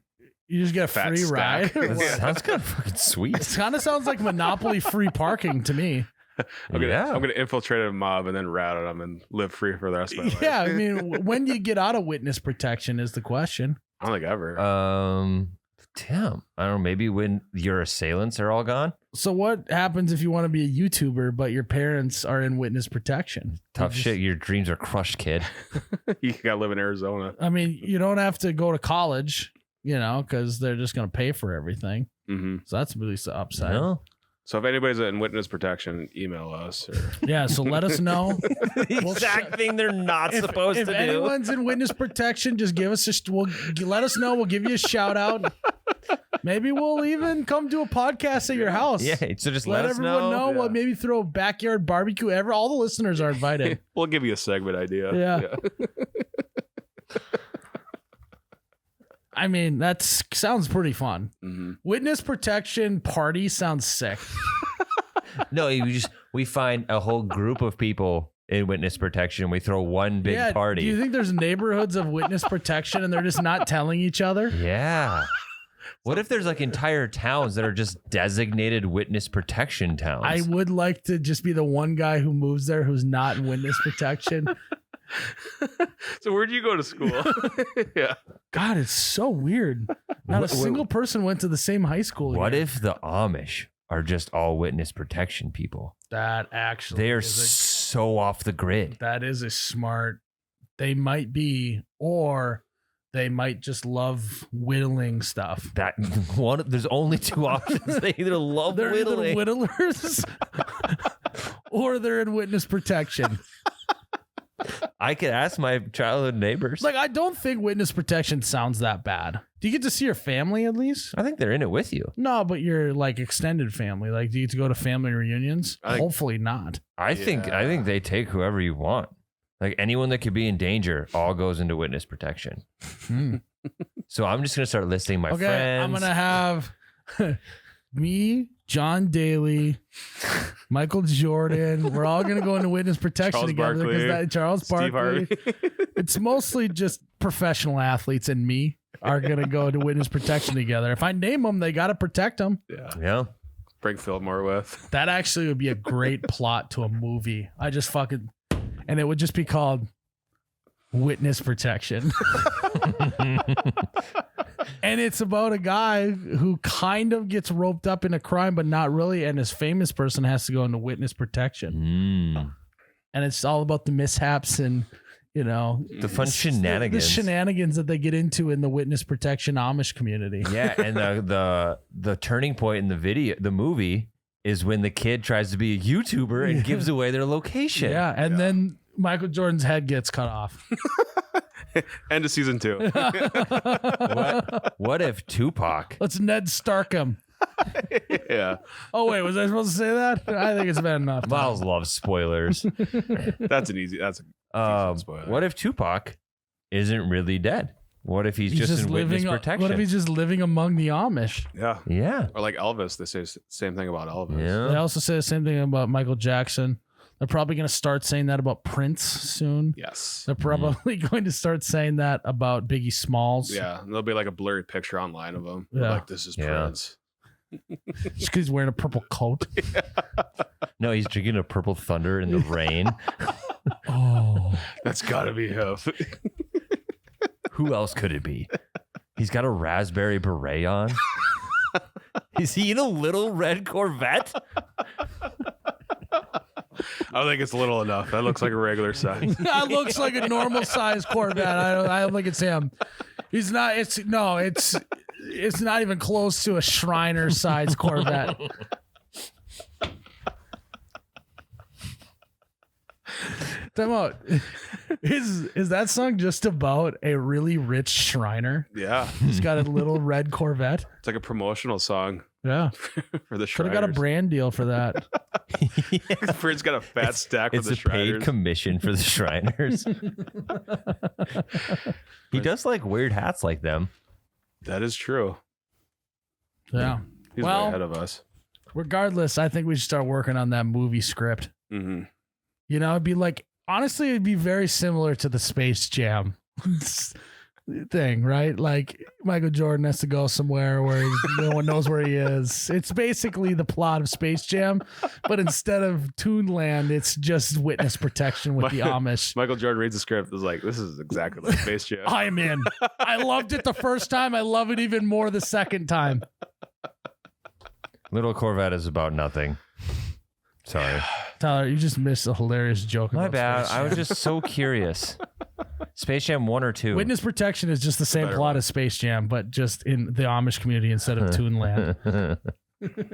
Fat free ride? stack. That Yeah. sounds kind of fucking sweet. It kind of sounds like Monopoly free parking to me. I'm gonna infiltrate a mob and then rat on them and live free for the rest of my life. Yeah. I mean, when do you get out of witness protection is the question. I don't think ever. Tim, I don't know, maybe when your assailants are all gone. So what happens if you want to be a YouTuber, but your parents are in witness protection? Tough You just- shit. Your dreams are crushed, kid. You gotta live in Arizona. I mean, you don't have to go to college, because they're just going to pay for everything. Hmm. So that's really the upside. No? So if anybody's in witness protection, email us. Or Yeah. So let us know. The exact thing they're not supposed if to do. anyone's in witness protection, just give us let us know. We'll give you a shout out. Maybe we'll even come do a podcast at your house. Yeah, so just Let let us everyone know. Yeah. We'll maybe throw a backyard barbecue. All the listeners are invited. we'll give you a segment idea. Yeah. I mean, that sounds pretty fun. Hmm. Witness protection party sounds sick. No, we find a whole group of people in witness protection. We throw one big Yeah, party. do you think there's neighborhoods of witness protection and they're just not telling each other? Yeah. What if there's like entire towns that are just designated witness protection towns? I would like to just be the one guy who moves there who's not in witness protection. So where'd you go to school? Yeah. God, it's so weird. Not a single person went to the same high school. What here. if the Amish are just all witness protection people? That actually They are is so off the grid. that is a smart. They might be, or they might just love whittling stuff. That one, there's only two options. They either love They're whittling. either whittlers or they're in witness protection. I could ask my childhood neighbors. Like, I don't think witness protection sounds that bad. Do you get to see your family at least? I think they're in it with you. No, but your like extended family. Like, do you get to go to family reunions? I think- Hopefully not. I think they take whoever you want. Like anyone that could be in danger all goes into witness protection. So I'm just gonna start listing my Okay, friends. I'm gonna have me, John Daly, Michael Jordan. We're all gonna go into witness protection Charles together Barkley, because that Charles Steve Barkley. Harvey. It's mostly just professional athletes and me are gonna go into witness protection together. If I name them, they gotta protect them. Yeah. Bring Fillmore with. That actually would be a great plot to a movie. And it would just be called Witness Protection. And it's about a guy who kind of gets roped up in a crime, but not really. And this famous person has to go into witness protection. And it's all about the mishaps and, The fun the shenanigans. shenanigans that they get into in the witness protection Amish community. Yeah, and the turning point in the movie is when the kid tries to be a YouTuber and gives away their location. Yeah. And then Michael Jordan's head gets cut off. End of season 2. What if Tupac? Let's Ned Stark him. Yeah. Oh, wait, was I supposed to say that? I think it's bad enough. Myles loves spoilers. That's a decent spoiler. What if Tupac isn't really dead? What if he's just in witness protection? What if he's just living among the Amish? Yeah. Yeah. Or like Elvis, they say the same thing about Elvis. Yeah. They also say the same thing about Michael Jackson. They're probably going to start saying that about Prince soon. Yes. They're probably going to start saying that about Biggie Smalls. Yeah. And there'll be like a blurry picture online of him. Yeah. Like, this is Prince. Just because he's wearing a purple coat. No, he's drinking a purple thunder in the rain. Oh. That's got to be him. Who else could it be? He's got a raspberry beret on. Is he in a little red Corvette? I think it's little enough. That looks like a regular size. That looks like a normal size Corvette. I don't think it's him. He's not. It's not even close to a Shriner size Corvette. Time out. Is that song just about a really rich Shriner? Yeah. He's got a little red Corvette. It's like a promotional song Yeah. for the Could have Shriners. got a brand deal for that. Fred's got a fat stack with It's the a paid Shriners. commission for the Shriners. He does like weird hats like them. That is true. Yeah. He's way Well, ahead of us. regardless, I think we should start working on that movie script. Mm-hmm. It'd be like, honestly, it'd be very similar to the Space Jam thing, right? Like Michael Jordan has to go somewhere where no one knows where he is. It's basically the plot of Space Jam, but instead of Toonland, it's just witness protection with the Amish. Michael Jordan reads the script. Is like, this is exactly like Space Jam. I'm in. I loved it the first time. I love it even more the second time. Little Corvette is about nothing. Sorry. Tyler, you just missed a hilarious joke. My about bad. Space I Jam. was just so curious. Space Jam 1 or 2? Witness protection is just the same Better plot one. as Space Jam, but just in the Amish community instead of Toonland.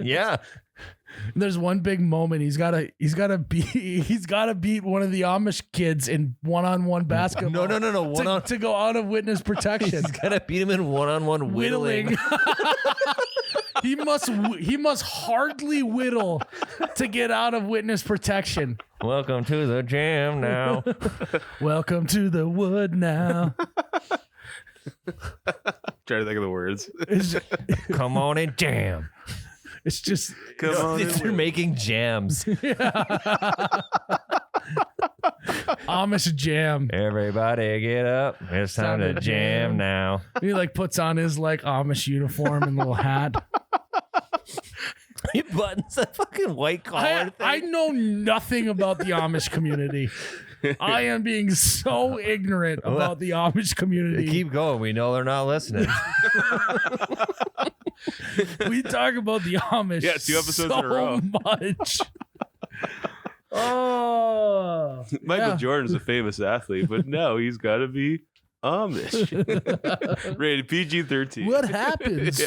Yeah. There's one big moment. He's gotta beat one of the Amish kids in one-on-one basketball. No. To go out of witness protection. He's gotta beat him in one-on-one whittling. He must hardly whittle to get out of witness protection. Welcome to the jam now. Welcome to the wood now. Try to think of the words. Come on and jam. It's just Come on. They're making jams. Amish jam. Everybody get up. It's time to jam now. He like puts on his like Amish uniform and little hat. He buttons a fucking white collar thing. I know nothing about the Amish community. I am being so ignorant about the Amish community. Keep going. We know they're not listening. We talk about the Amish 2 episodes so in a row. much. Oh, Michael Jordan's a famous athlete, but no, he's got to be Amish. Rated PG-13. What happens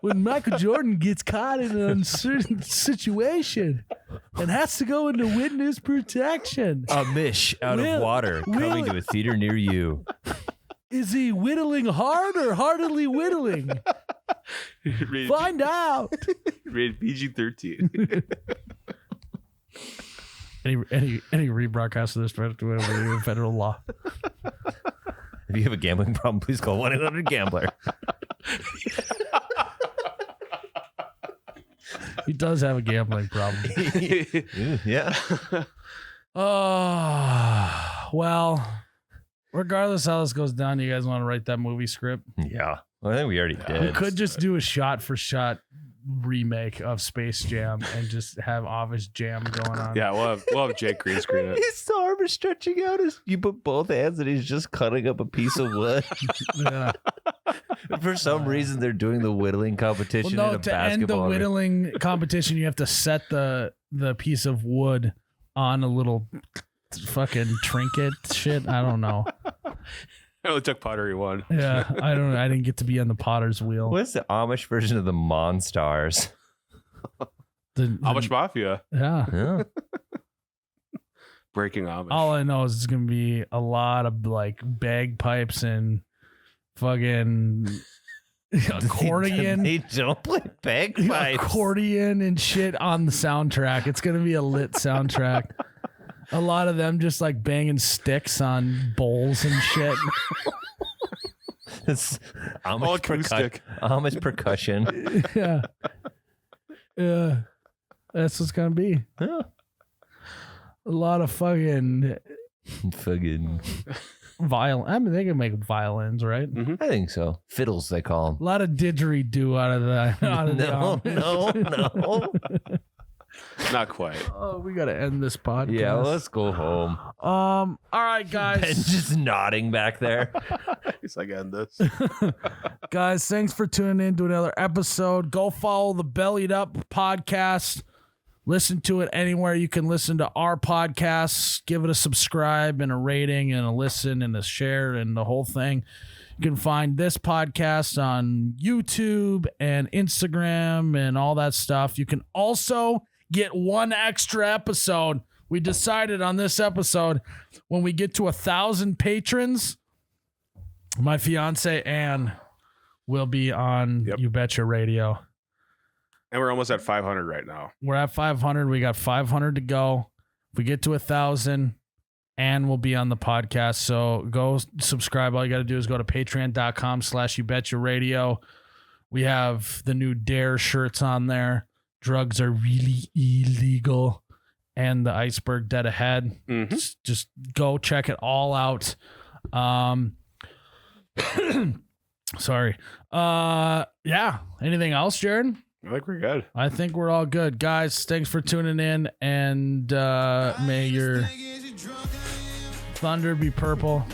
when Michael Jordan gets caught in an uncertain situation and has to go into witness protection? Amish out of water coming to a theater near you. Is he whittling hard or heartily whittling? Find out. Rated PG-13. Any rebroadcast of this federal law. If you have a gambling problem, please call 1-800-GAMBLER. He does have a gambling problem. Yeah. Well, regardless how this goes down, you guys want to write that movie script? Yeah. Well, I think we already did. We could just do a shot-for-shot remake of Space Jam and just have Amish Jam going on. Yeah, we'll have Jake green screen it. His arm is stretching out. You put both hands and he's just cutting up a piece of wood. Yeah. For some reason, they're doing the whittling competition Well, no, in a to end the basketball. whittling competition, you have to set the piece of wood on a little fucking trinket shit. I don't know. I only took pottery 1. Yeah, I didn't get to be on the potter's wheel. What's the Amish version of the Monstars? The Amish Mafia. Yeah. Yeah. Breaking Amish. All I know is it's gonna be a lot of like bagpipes and fucking accordion. They don't play bagpipes. Accordion and shit on the soundtrack. It's gonna be a lit soundtrack. A lot of them just like banging sticks on bowls and shit. It's Amish, All acoustic. Amish percussion. Yeah. Yeah. That's what's gonna be. Yeah. A lot of fucking Fucking. violin. I mean, they can make violins, right? I think so. Fiddles, they call A lot of didgeridoo out of the. Out of them. No. Not quite. Oh, we gotta end this podcast. Yeah, let's go home. All right, guys. Ben's just nodding back there. Guess I got this. Guys, thanks for tuning in to another episode. Go follow the Bellied Up podcast. Listen to it anywhere you can listen to our podcasts. Give it a subscribe and a rating and a listen and a share and the whole thing. You can find this podcast on YouTube and Instagram and all that stuff. You can also get one extra episode. We decided on this episode, when we get to 1,000 patrons, my fiance Ann will be on You Betcha Radio. And we're almost at 500 right now. We're at 500. We got 500 to go. If we get to 1,000, Ann will be on the podcast. So go subscribe. All you got to do is go to patreon.com/YouBetchaRadio. We have the new Dare shirts on there. Drugs are really illegal. And the Iceberg Dead Ahead. Mm-hmm. Just go check it all out. Sorry. Yeah. Anything else, Jared? I think we're good. I think we're all good. Guys, thanks for tuning in. And may your thunder be purple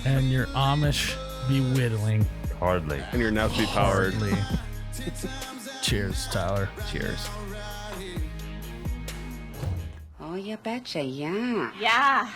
and your Amish be whittling. Hardly. And your nuts be powered. Hardly. Cheers, Tyler. Cheers. Oh, you betcha, yeah. Yeah.